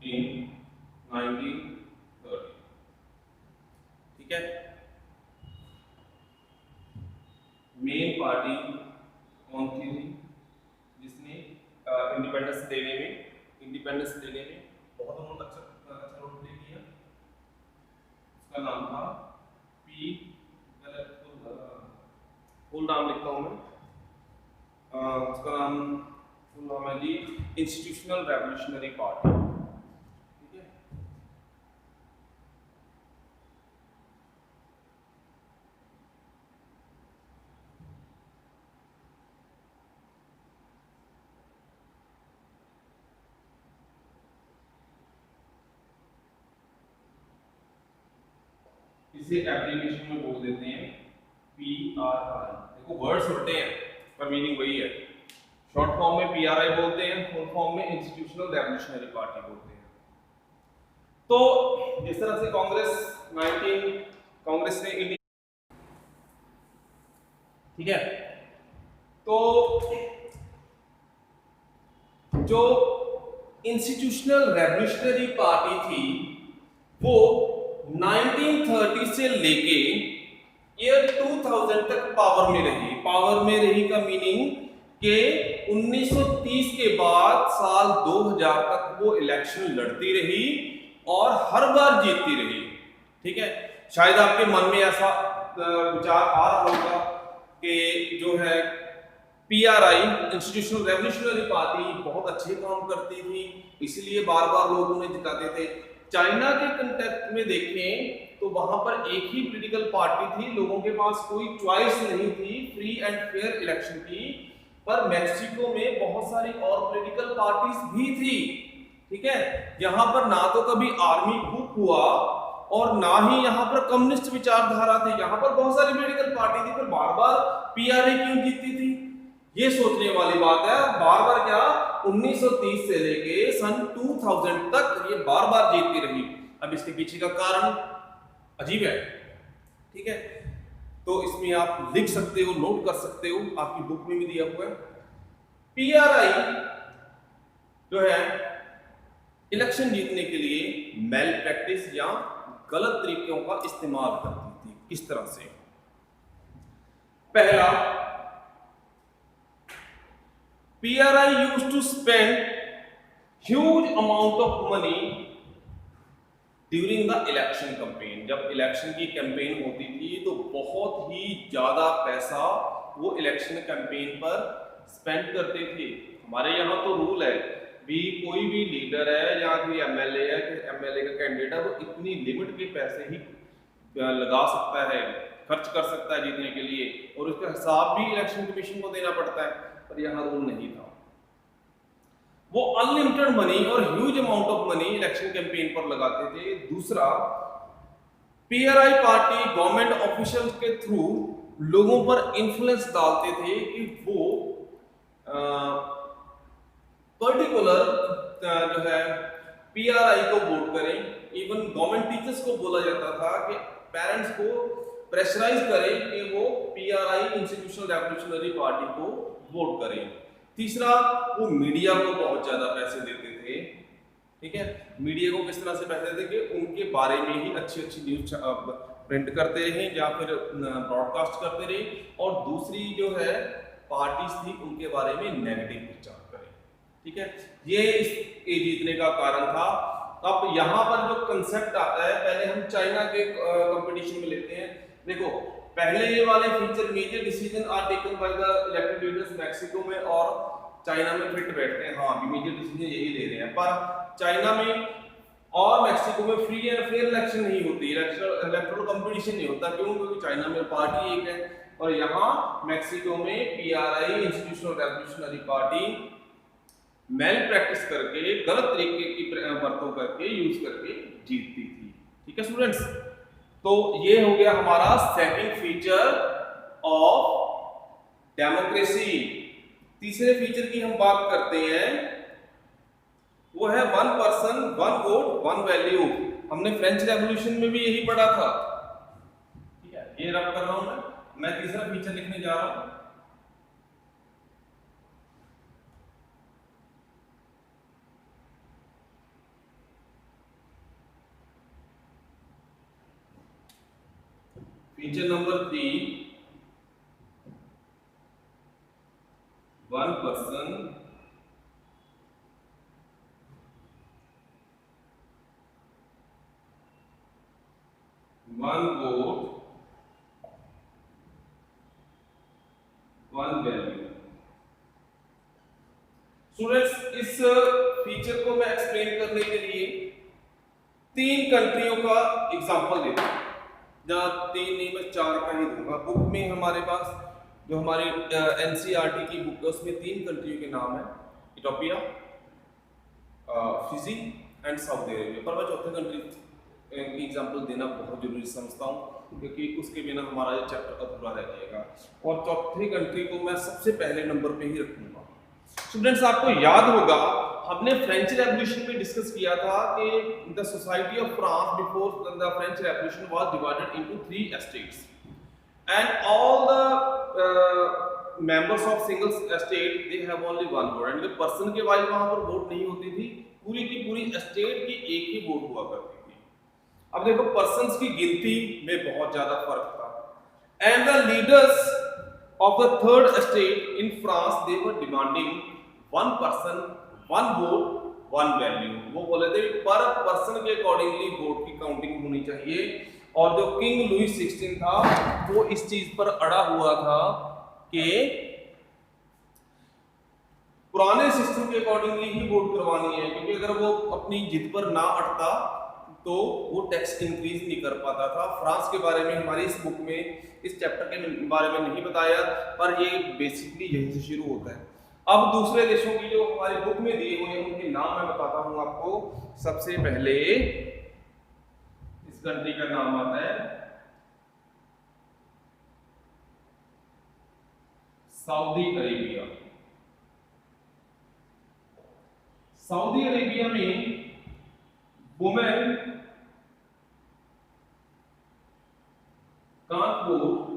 इन 1930, ठीक है। मेन पार्टी कौन थी जिसने इंडिपेंडेंस लेने में बहुत उन्होंने अच्छा रोल प्ले किया? उसका नाम था पी, फुल नाम लिखता हूं मैं, उसका फुल नाम है जी इंस्टीट्यूशनल रेवोल्यूशनरी पार्टी, ठीक है। इसे एप्लीकेशन में बोल देते हैं PRI। देखो वर्ड्स उल्टे हैं पर मीनिंग वही है। शॉर्ट फॉर्म में PRI बोलते हैं, फुल फॉर्म में इंस्टीट्यूशनल रेवोल्यूशनरी पार्टी बोलते हैं। तो जिस तरह से कांग्रेस ने इंडिया, ठीक है, तो जो इंस्टीट्यूशनल रेवोल्यूशनरी पार्टी थी वो 1930 से लेके ईयर 2000 तक पावर में रही का मीनिंग कि 1930 के बाद साल 2000 तक वो इलेक्शन लड़ती रही और हर बार जीतती रही, ठीक है। शायद आपके मन में ऐसा विचार आ रहा होगा कि जो है PRI इंस्टीट्यूशनल रेवोल्यूशनरी पार्टी बहुत अच्छे काम करती थी, इसलिए बार बार लोग उन्हें जिताते थे। चाइना के कंटेक्स्ट में देखें तो वहां पर एक ही पॉलिटिकल पार्टी थी, लोगों के पास कोई चॉइस नहीं थी फ्री एंड फेयर इलेक्शन की। पर मैक्सिको में बहुत सारी और पॉलिटिकल पार्टीज भी थी, ठीक है। यहाँ पर ना तो कभी आर्मी कूप हुआ और ना ही यहाँ पर कम्युनिस्ट विचारधारा थी। यहाँ पर बहुत सारी पॉलिटिकल पार्टी थी, पर बार बार PRI क्यों जीतती थी? ये सोचने वाली बात है। बार बार क्या, 1930 से लेके सन 2000 तक ये बार बार जीतती रही। अब इसके पीछे का कारण अजीब है, ठीक है। तो इसमें आप लिख सकते हो, नोट कर सकते हो, आपकी बुक में भी दिया हुआ है। PRI जो है इलेक्शन जीतने के लिए मेल प्रैक्टिस या गलत तरीकों का इस्तेमाल करती थी। किस तरह से? पहला, PRI used to spend huge amount of money during the election campaign, जब इलेक्शन की कैंपेन होती थी तो बहुत ही ज़्यादा पैसा वो इलेक्शन कैंपेन पर स्पेंड करते थे। हमारे यहाँ तो रूल है भी, कोई भी लीडर है या कोई एमएलए है, एमएलए का कैंडिडेट है, वो इतनी लिमिट के पैसे ही लगा सकता है, खर्च कर सकता है जीतने के लिए, और उसका हिसाब भी इलेक्शन कमीशन को देना पड़ता है। पर यहाँ रूल नहीं था, वो अनलिमिटेड मनी और huge amount of money election campaign पर लगाते थे। दूसरा, पीआरआई पार्टी गवर्नमेंट ऑफिशियल के थ्रू लोगों पर इन्फ्लुएंस डालते थे कि वो पर्टिकुलर जो है पीआरआई को वोट करें। इवन गवर्नमेंट टीचर्स को बोला जाता था कि पेरेंट्स को प्रेशराइज करें कि वो पीआरआई इंस्टीट्यूशनल रेवोल्यूशनरी पार्टी को वोट करें। तीसरा, वो मीडिया को बहुत ज्यादा पैसे देते थे। ठीक है, मीडिया को किस तरह से पैसे देते कि उनके बारे में ही अच्छी अच्छी न्यूज प्रिंट करते रहे या फिर ब्रॉडकास्ट करते रहे, और दूसरी जो है पार्टीज थी उनके बारे में नेगेटिव प्रचार करें। ठीक है, ये इस जीतने का कारण था। अब यहाँ पर जो कंसेप्ट आता है, पहले हम चाइना के कंपटीशन में लेते हैं। देखो, पहले ये वाले feature, major decision are taken by the elected leaders Mexico में और चाइना में फिट बैठते हैं। हाँ, मेजर डिसीजन यही ले रहे हैं, पर चाइना में और मैक्सिको में फ्री एंड फेयर इलेक्शन नहीं होती, इलेक्टोरल कंपटीशन नहीं होता। क्यों? क्योंकि चाइना में पार्टी एक है और यहाँ मैक्सिको में पीआरआई इंस्टीट्यूशनल रेवोल्यूशनरी पार्टी मैल प्रैक्टिस करके, गलत तरीके की बरतों करके, यूज करके जीतती थी। ठीक है स्टूडेंट्स, तो ये हो गया हमारा सेकंड फीचर ऑफ डेमोक्रेसी। तीसरे फीचर की हम बात करते हैं, वो है one person one vote one value. हमने फ्रेंच रेवोल्यूशन में भी यही पढ़ा था। ठीक है, ये रब कर रहा हूं मैं तीसरा फीचर लिखने जा रहा हूं। Feature number 3, one person one vote one value. Students, इस फीचर को मैं एक्सप्लेन करने के लिए 3 कंट्रियों का एग्जांपल देता हूं, जहां 3 नहीं मैं 4 का ही दूंगा। बुक में हमारे पास जो हमारी एनसीईआरटी की बुक है उसमें 3 कंट्रियों के नाम है, Ethiopia, Fiji and Saudi Arabia. पर मैं चौथे कंट्री की एग्जांपल देना बहुत जरूरी समझता हूँ, क्योंकि उसके बिना हमारा ये चैप्टर अधूरा रह जाएगा। और चौथी कंट्री को मैं सबसे पहले नंबर पे ही रखूंगा। स्टूडेंट्स, आपको याद होगा हमने फ्रेंच रेवोल्यूशन में डिस्कस किया था कि the society of France before the French revolution was divided into 3 estates and all the members of single state they have only one vote, and person के वाइज वहां पर वोट नहीं होती थी, पूरी की पूरी स्टेट की एक ही वोट हुआ करती थी। अब देखो, पर्सन्स की गिनती में बहुत ज्यादा फर्क था, and the leaders of the third estate in France they were demanding one person one vote one value। वो बोले थे पर पर्सन के अकॉर्डिंगली वोट की काउंटिंग होनी चाहिए। और जो किंग लुई 16 था वो इस चीज पर अड़ा हुआ था कि पुराने सिस्टम के अकॉर्डिंगली ही वोट करवानी है, क्योंकि अगर वो अपनी जिद पर ना अटता तो वो टैक्स इंक्रीज नहीं कर पाता था। फ्रांस के बारे में हमारी इस बुक में, इस चैप्टर के बारे में नहीं बताया, पर ये बेसिकली यहीं से शुरू होता है। अब दूसरे देशों की जो हमारी बुक में दिए हुए हैं उनके नाम मैं बताता हूं आपको। सबसे पहले इस कंट्री का नाम आता है सऊदी अरेबिया। सऊदी अरेबिया में वुमेन can't vote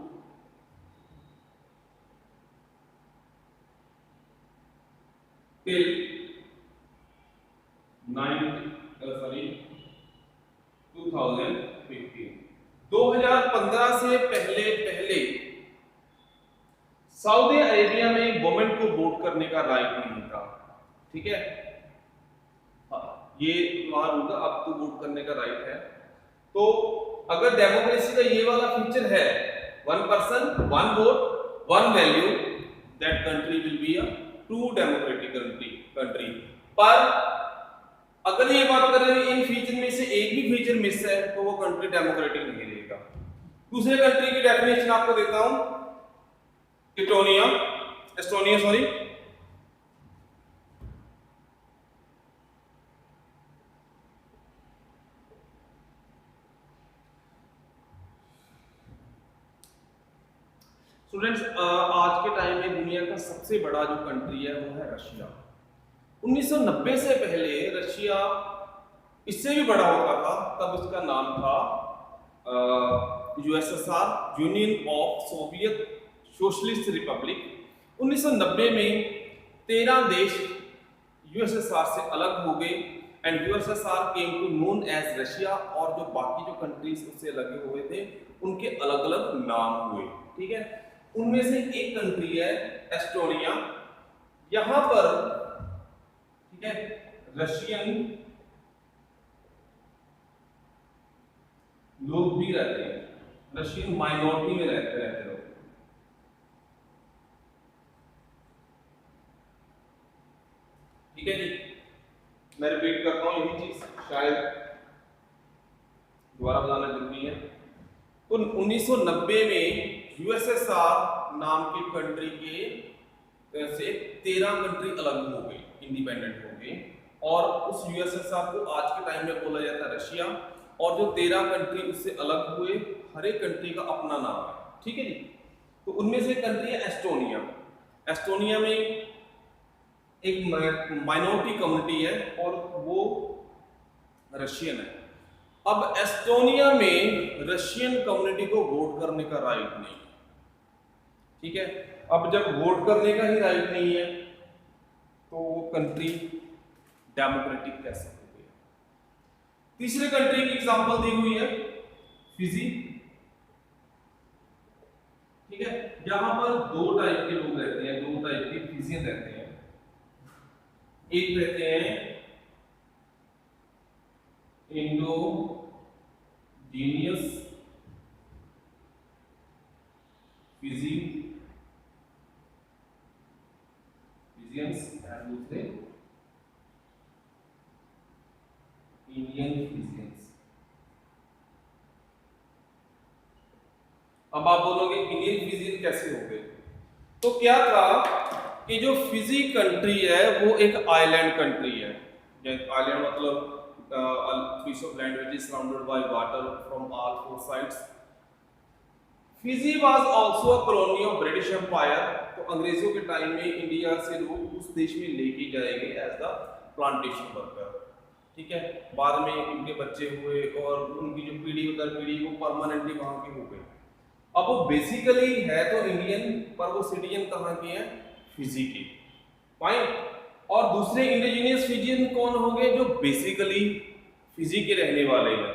till 2015 से पहले सऊदी अरेबिया में वुमेन को वोट करने का राइट नहीं था। ठीक है, ये वहां रूल है, आपको वोट करने का राइट है। तो अगर डेमोक्रेसी का ये वाला फीचर है, one person one vote one value, that country will be a true democratic country. पर अगर ये बात करें इन फीचर में से एक भी फीचर मिस है तो वो कंट्री डेमोक्रेटिक नहीं रहेगा। दूसरे कंट्री की डेफिनेशन आपको देता हूं, एस्टोनिया सॉरी। स्टूडेंट्स, आज के टाइम में दुनिया का सबसे बड़ा जो कंट्री है वो है रशिया। 1990 से पहले रशिया इससे भी बड़ा होता था, तब उसका नाम था USSR, Union of Soviet Socialist Republic. 1990 में 13 देश यूएसएसआर से अलग हो गए and USSR came to known as Russia, और जो बाकी जो कंट्रीज उससे लगे हुए थे उनके अलग अलग नाम हुए। ठीक है, उनमें से एक कंट्री है एस्टोनिया। यहां पर ठीक है रशियन लोग भी रहते हैं, रशियन माइनॉरिटी में रहते लोग। ठीक है जी, मैं रिपीट करता हूं, यही चीज शायद दोबारा बताना जरूरी है। तो 1990 में यूएसएसआर नाम की कंट्री के से 13 कंट्री अलग हो गई, इंडिपेंडेंट हो गई, और उस यूएसएसआर को आज के टाइम में बोला जाता है रशिया। और जो 13 कंट्री उससे अलग हुए, हर एक कंट्री का अपना नाम है। ठीक है जी, तो उनमें से कंट्री है एस्टोनिया। एस्टोनिया में एक माइनॉरिटी कम्युनिटी है और वो रशियन है। अब एस्टोनिया में रशियन कम्युनिटी को वोट करने का राइट नहीं है। ठीक है, अब जब वोट करने का ही राइट नहीं है तो वो कंट्री डेमोक्रेटिक कैसे हो गई। तीसरे कंट्री की एग्जांपल दी हुई है फिजी। ठीक है, यहां पर दो टाइप के लोग रहते हैं, दो टाइप के फिजियन रहते हैं। एक रहते हैं इंडोजीनियस फिजियंस और दूसरे इंडियन फिजियंस। अब आप बोलोगे इंडियन फिजियन कैसे हो गए, तो क्या था कि जो फिजी कंट्री है वो एक आइलैंड कंट्री है। आइलैंड मतलब piece of land which is surrounded by water from all four sides. Fiji was also a colony of British Empire. तो अंग्रेजों के टाइम में इंडिया से लोग उस देश में लेके जाए गए एज द प्लांटेशन वर्कर। ठीक है, बाद में उनके बच्चे हुए और उनकी जो पीढ़ी दर पीढ़ी वो परमानेंटली वहां की हो गई। अब वो बेसिकली है तो इंडियन, पर वो सिटीजन कहाँ के हैं, फिजी के। फाइन। और दूसरे इंडिजिनियस फिजियन कौन हो गए, जो बेसिकली फिजी के रहने वाले हैं।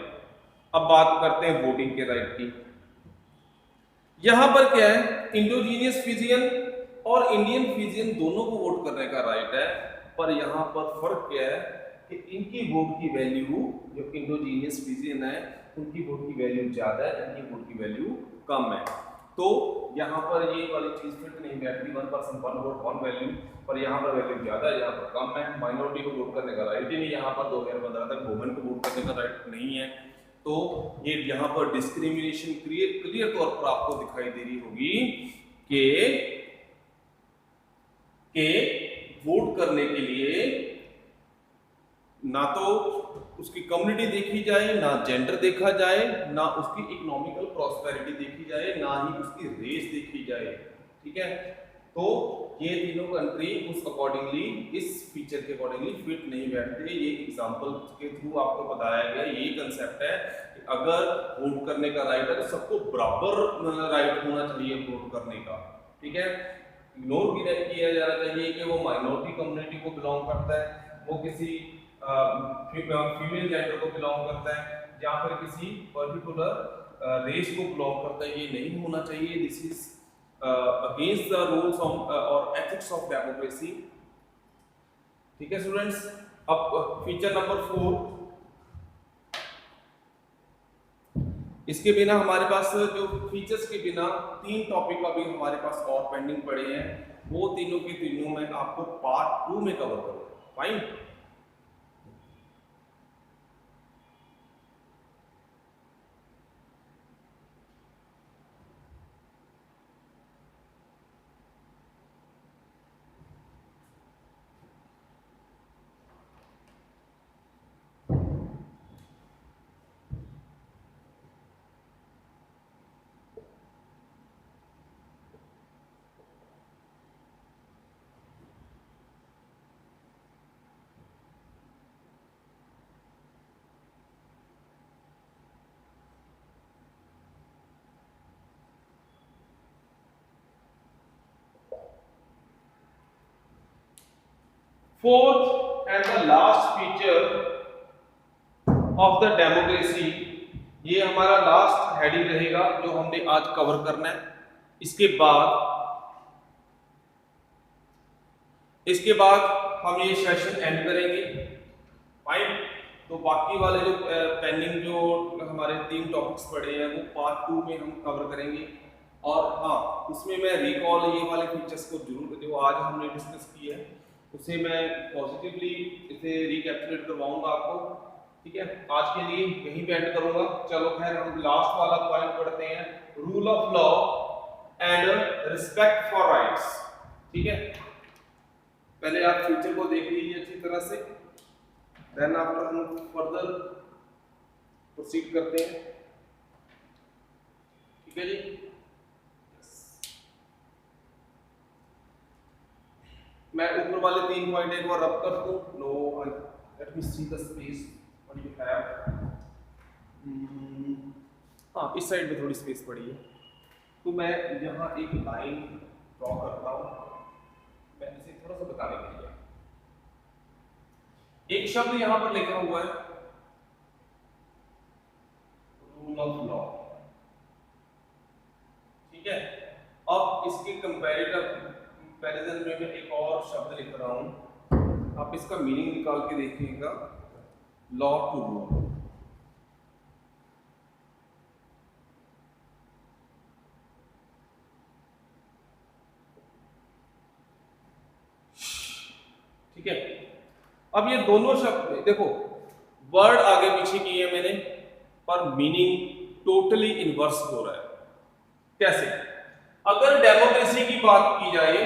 अब बात करते हैं वोटिंग के राइट की। यहां पर क्या है, इंडोजीनियस फिजियन और इंडियन फिजियन दोनों को वोट करने का राइट है, पर यहां पर फर्क क्या है कि इनकी वोट की वैल्यू, जो इंडोजीनियस फिजियन है उनकी वोट की वैल्यू ज्यादा है, इनकी वोट की वैल्यू कम है। तो यहाँ पर ये वाली चीज फिट नहीं बैठती, 1% 1 वोट 1 वैल्यू, पर यहाँ पर वैल्यू ज्यादा है, यहाँ पर कम है। माइनॉरिटी को वोट करने का राइट ही नहीं, यहाँ पर 2015 तक वुमेन को वोट करने का राइट नहीं है। तो ये यहाँ पर डिस्क्रिमिनेशन क्लियर तौर पर आपको दिखाई दे रही होगी कि वोट करने के लिए ना तो उसकी कम्युनिटी देखी जाए, ना जेंडर देखा जाए, ना उसकी इकोनॉमिकल प्रॉस्पेरिटी देखी जाए, ना ही उसकी रेस देखी जाए। ठीक है, तो ये तीनों कंट्री उस अकॉर्डिंगली, इस फीचर के अकॉर्डिंगली फिट नहीं बैठते। ये एग्जांपल के थ्रू आपको बताया गया, ये कंसेप्ट है कि अगर वोट करने का राइट है तो सबको बराबर राइट होना चाहिए वोट करने का। ठीक है, इग्नोर किया जाना चाहिए कि वो माइनॉरिटी कम्युनिटी को बिलोंग करता है, वो किसी फीमेल जेंडर को बिलोंग करता है, या फिर किसी पर्टिकुलर रेस को बिलोंग करता है। ये नहीं होना चाहिए। This is against the rules और एथिक्स ऑफ डेमोक्रेसी। ठीक है स्टूडेंट्स, अब फीचर नंबर 4, इसके बिना हमारे पास जो फीचर्स के बिना 3 टॉपिक अभी हमारे पास और पेंडिंग पड़े हैं, वो तीनों के तीनों मैं आपको पार्ट 2 में कवर करूंगा। Fine. Fourth and the last feature of the democracy, ये हमारा लास्ट हेडिंग रहेगा जो हमने आज कवर करना है। इसके बाद हम ये सेशन एंड करेंगे। फाइन। तो बाकी वाले जो पेंडिंग जो हमारे 3 टॉपिक्स पड़े हैं वो पार्ट 2 में हम कवर करेंगे। और हाँ, उसमें मैं रिकॉल ये वाले फीचर्स को जरूर, जो आज हमने डिस्कस किया है उसे मैं पॉजिटिवली इसे रिकैप्चुलेट करवाऊंगा आपको। ठीक है, आज के लिए यहीं पे एंड करूंगा। चलो खैर, हम लास्ट वाला पॉइंट पढ़ते हैं, rule of law and respect for rights. ठीक है, पहले आप फीचर को देख लीजिए अच्छी तरह से, देन आफ्टर हम फर्दर प्रोसीड करते हैं। ठीक है जी। मैं ऊपर वाले 3 पॉइंट एक बार रब कर दूं। No, let me see the space what you have. हाँ, इस साइड में थोड़ी स्पेस पड़ी है, तो मैं यहाँ एक लाइन ड्रॉ करता हूँ, मैं इसे थोड़ा सा बताने के लिए। एक शब्द यहाँ पर लिखा हुआ है रूल ऑफ लॉ। ठीक है, अब इसके कंपैरिजन में मैं एक और शब्द लिख रहा हूं, आप इसका मीनिंग निकाल के देखिएगा, लॉ टू रूल। ठीक है, अब ये दोनों शब्द देखो, वर्ड आगे पीछे किए मैंने, पर मीनिंग टोटली इनवर्स हो रहा है। कैसे? अगर डेमोक्रेसी की बात की जाए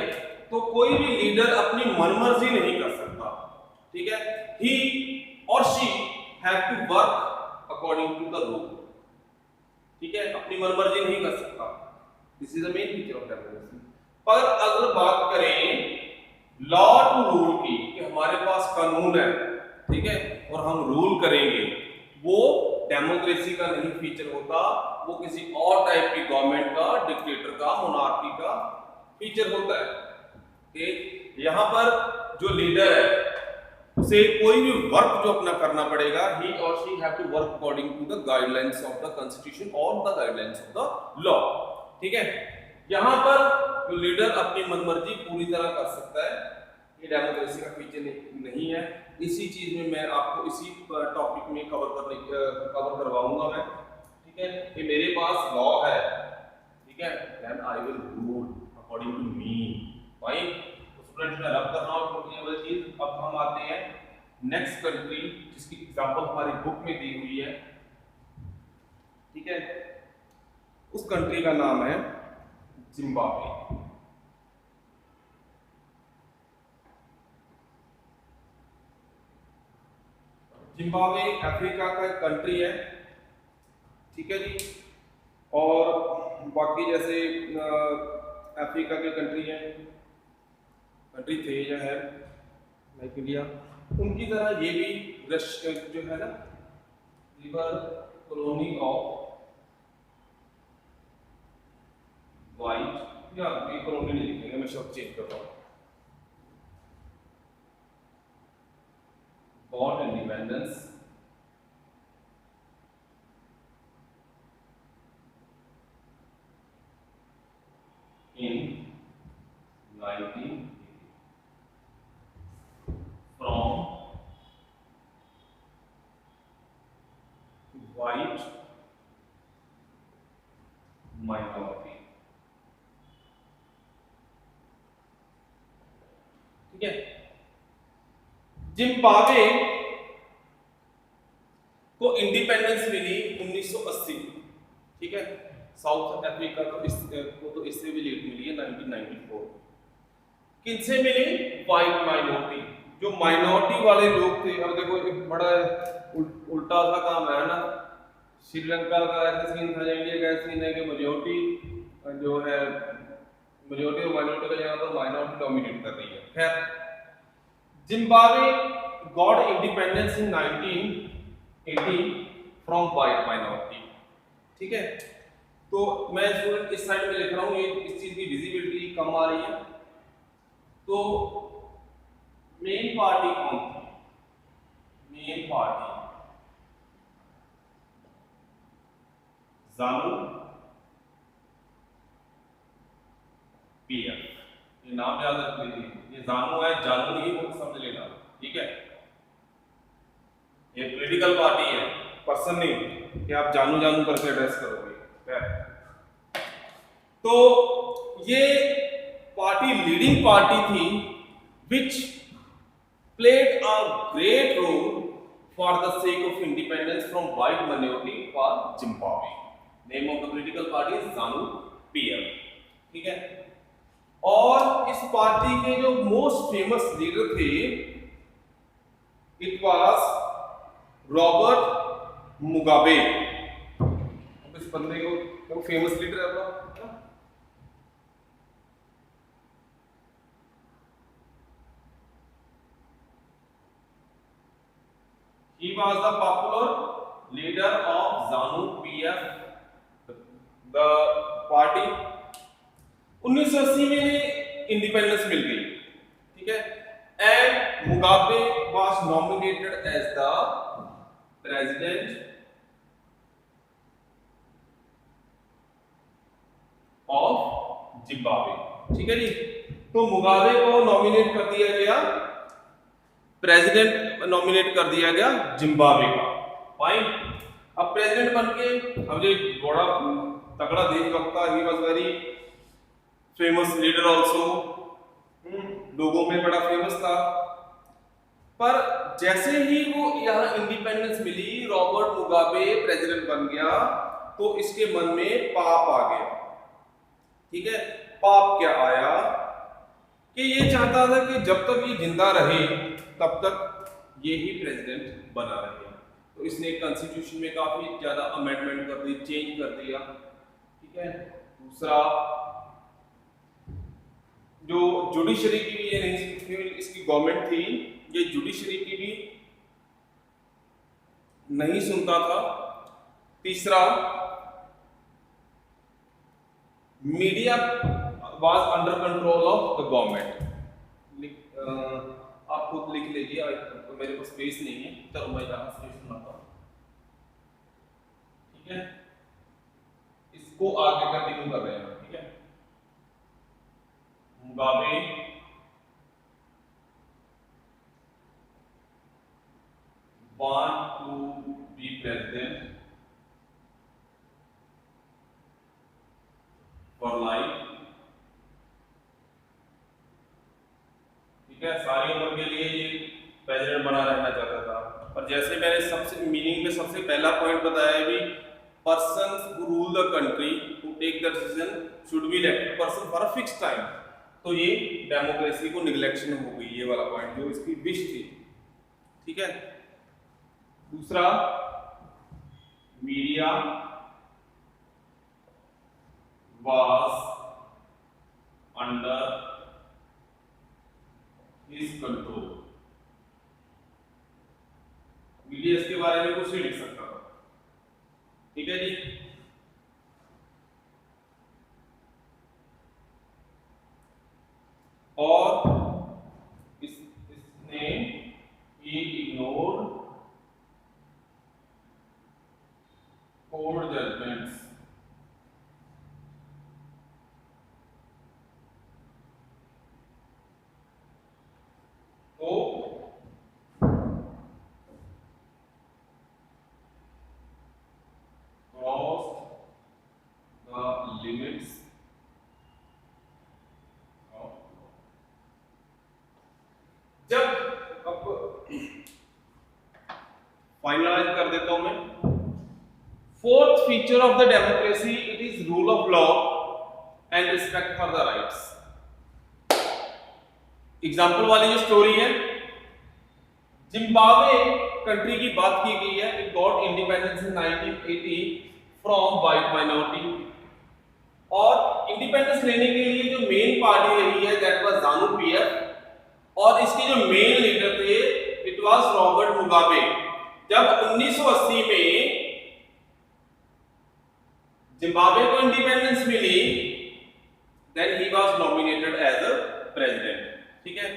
तो कोई भी लीडर अपनी मनमर्जी नहीं कर सकता। ठीक है, ही और she have to work according to the rule. ठीक है, अपनी मनमर्जी नहीं कर सकता। This is the main feature of democracy. पर अगर बात करें लॉ टू रूल की, कि हमारे पास कानून है, ठीक है, और हम रूल करेंगे, वो डेमोक्रेसी का नहीं फीचर होता, वो किसी और टाइप की गवर्नमेंट का, डिक्टेटर का, मोनार्की का फीचर होता है। ठीक, यहां पर जो लीडर है उसे कोई भी वर्क जो अपना करना पड़ेगा, ही और she have to work according to the guidelines of the constitution और the guidelines of the law. ठीक है, यहां पर जो लीडर अपनी मनमर्जी पूरी तरह कर सकता है, ये डेमोक्रेसी का फीचर नहीं है। इसी चीज में मैं आपको इसी टॉपिक में कवर करवाऊंगा मैं। ठीक है, कि मेरे पास लॉ है, ठीक है, then I will rule according to me. Fine. तो स्टूडेंट्स, मैं रब कर रहा हूं वो चीज। अब हम आते हैं नेक्स्ट कंट्री, जिसकी एग्जांपल हमारी बुक में दी हुई है। ठीक है, उस कंट्री का नाम है जिम्बाब्वे। जिम्बाब्वे अफ्रीका का एक कंट्री है। ठीक है जी, और बाकी जैसे अफ्रीका के कंट्री थे या है लाइक इंडिया, उनकी तरह ये भी जो है ना, रिवर कॉलोनी ऑफ वाइट, या कॉलोनी नहीं लिखेंगे, मैं शब्द चेंज कर रहा हूँ, born independence in 1980 from minority. ठीक है। जिम्बाब्वे को इंडिपेंडेंस मिली 1980। ठीक है। साउथ अफ्रीका को इससे भी लेट मिली है 1994। किनसे मिली? White minority. जो माइनॉरिटी वाले लोग थे, अब देखो एक बड़ा उल्टा सा काम है ना। श्रीलंका का ऐसा सीन था, इंडिया का ऐसा सीन है कि मेजोरिटी जो है, मेजोरिटी और माइनॉरिटी का यहाँ पर माइनॉरिटी डोमिनेट कर रही है। खैर, Zimbabwe got independence in 1980 from white minority. ठीक है। तो मैं स्टूडेंट इस साइड में लिख रहा हूँ, ये इस चीज की विजिबिलिटी कम आ रही है। तो मेन पार्टी कौन थी? Main party ZANU PF. ये नाम याद रख लीजिए, ये ज़ानू है, जानू नहीं, वो समझ लेना। ठीक है। ये पॉलिटिकल पार्टी है, पर्सन नहीं कि आप जानू जानू करके एड्रेस करोगे। तो ये पार्टी लीडिंग पार्टी थी which played a great role for the sake of independence from white minority for Zimbabwe. Name of the political party is ZANU PF. ठीक है। और इस पार्टी के जो मोस्ट फेमस लीडर थे, इट वाज रॉबर्ट मुगाबे। अब इस बंदे को फेमस लीडर है अपना। He was the popular leader of ZANU PF, the party। 1980 में इंडिपेंडेंस मिल गई। ठीक है। And Mugabe was nominated as the president of Zimbabwe. ठीक है जी। तो मुगाबे को नॉमिनेट कर दिया गया, प्रेसिडेंट नॉमिनेट कर दिया गया जिम्बाब्वे का। फाइन। अब प्रेसिडेंट बनके, अब ये बड़ा तगड़ा देशभक्त, he was very famous leader also, लोगों में बड़ा फेमस था। पर जैसे ही वो यहाँ इंडिपेंडेंस मिली, रॉबर्ट मुगाबे प्रेसिडेंट बन गया, तो इसके मन में पाप आ गया। ठीक है। पाप क्या आया कि ये चाहता था कि जब तक ये जिंदा रहे तब तक ये ही प्रेसिडेंट बना रहे। तो इसने कॉन्स्टिट्यूशन में काफी ज्यादा अमेंडमेंट कर दी, चेंज कर दिया। ठीक है। दूसरा, जो जुडिशरी की भी ये नहीं, इसकी गवर्नमेंट थी, ये जुडिशरी की भी नहीं सुनता था। तीसरा, media was under control of the government. आप खुद लिख लीजिए, तो मेरे पास स्पेस नहीं है, चलो मैं यहाँ स्पेस बनाता हूँ। ठीक है। इसको आगे कंटिन्यू कर रहे हैं। ठीक है। Mugabe want to be president for life। ठीक है। सारी उम्र के लिए ये प्रेसिडेंट बना रहना चाहता था। पर जैसे मैंने सबसे मीनिंग में सबसे पहला पॉइंट बताया भी, persons who rule the country who take the decision should be elected person for a fix time. तो ये डेमोक्रेसी को निगलेक्शन हो गई, ये वाला पॉइंट जो इसकी विश थी। ठीक है। दूसरा, media was under his control. Media इसके बारे में कुछ नहीं लिख सकता था। ठीक है जी। और इसने ही इग्नोर्ड कोर्ट जजमेंट्स। तो क्रॉस limits of जब अब फाइनलाइज कर देता हूं मैं। Fourth feature of the democracy, it is rule of law and respect for the rights. Example वाली जो स्टोरी है, जिम्बाब्वे कंट्री की बात की गई है। It got independence in 1980 from white minority, और इंडिपेंडेंस लेने के लिए जो मेन पार्टी रही है दैट वाज ZANU PF, और इसके जो मेन लीडर थे इट वाज रॉबर्ट मुगाबे। जब 1980 में जिम्बाब्वे को इंडिपेंडेंस मिली, then he was nominated as a president, ठीक है।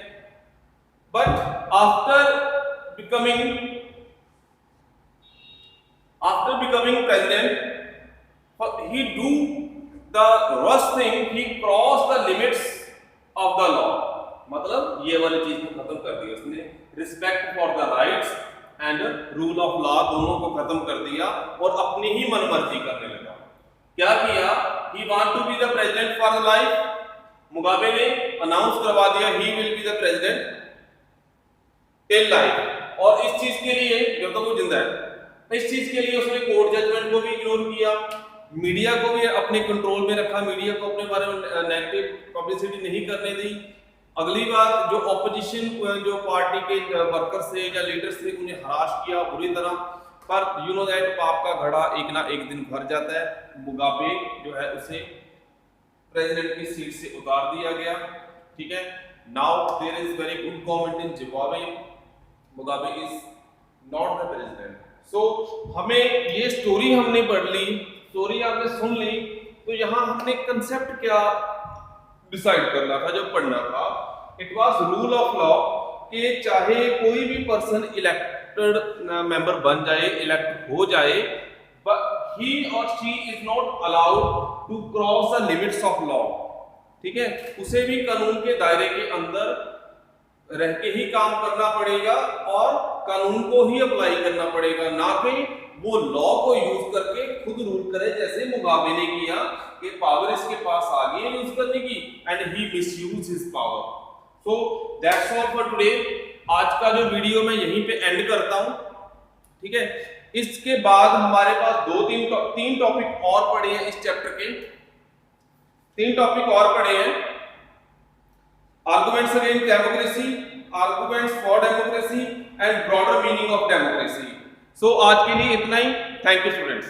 But after becoming president, he do the worst thing, he crossed the limits of the law। मतलब ये वाली चीज को खत्म कर दिया उसने, respect for the rights and rule of law दोनों को खत्म कर दिया और अपनी ही मनमर्जी करने लगा। क्या किया? he want to be the president for life। Mugabe ने अनाउंस करवा दिया he will be the president till life, और इस चीज के लिए जब तक वो जिंदा है, इस चीज के लिए उसने कोर्ट जजमेंट को भी इग्नोर किया, मीडिया को भी अपने कंट्रोल में रखा, मीडिया को अपने बारे में नेगेटिव पब्लिसिटी नहीं करने दी। अगली बात, जो ऑपोजिशन जो पार्टी के वर्कर्स थे या लीडर्स थे उन्हें हरास किया बुरी तरह। पर यू नो दैट पाप का घड़ा एक ना एक दिन भर जाता है। मुगाबे जो है उसे प्रेसिडेंट की सीट से उतार दिया गया, ठीक है। Now there is very good government in Zimbabwe, Mugabe is not the president. So हमें ये स्टोरी हमने पढ़ ली, स्टोरी आपने सुन ली, तो यहाँ हमने कंसेप्ट क्या डिसाइड करना था, जो पढ़ना था, it was rule of law, कि चाहे कोई भी पर्सन इलेक्टेड मेंबर बन जाए, इलेक्ट हो जाए, बट ही और she is not allowed to cross the limits of law, ठीक है। उसे भी कानून के दायरे के अंदर रह के ही काम करना पड़ेगा और कानून को ही अप्लाई करना पड़ेगा, ना कि वो लॉ को यूज करके खुद रूल करे, जैसे मुगाबे ने किया कि पावर इसके पास आ गई है यूज करने की, and he misuse his power. So that's all for today. आज का जो वीडियो मैं यहीं पे एंड करता हूं, ठीक है। इसके बाद हमारे पास तीन टॉपिक और पड़े हैं, इस चैप्टर के 3 टॉपिक और पड़े हैं। Arguments against democracy, arguments for democracy and broader meaning of democracy. So आज के लिए इतना ही। Thank you students.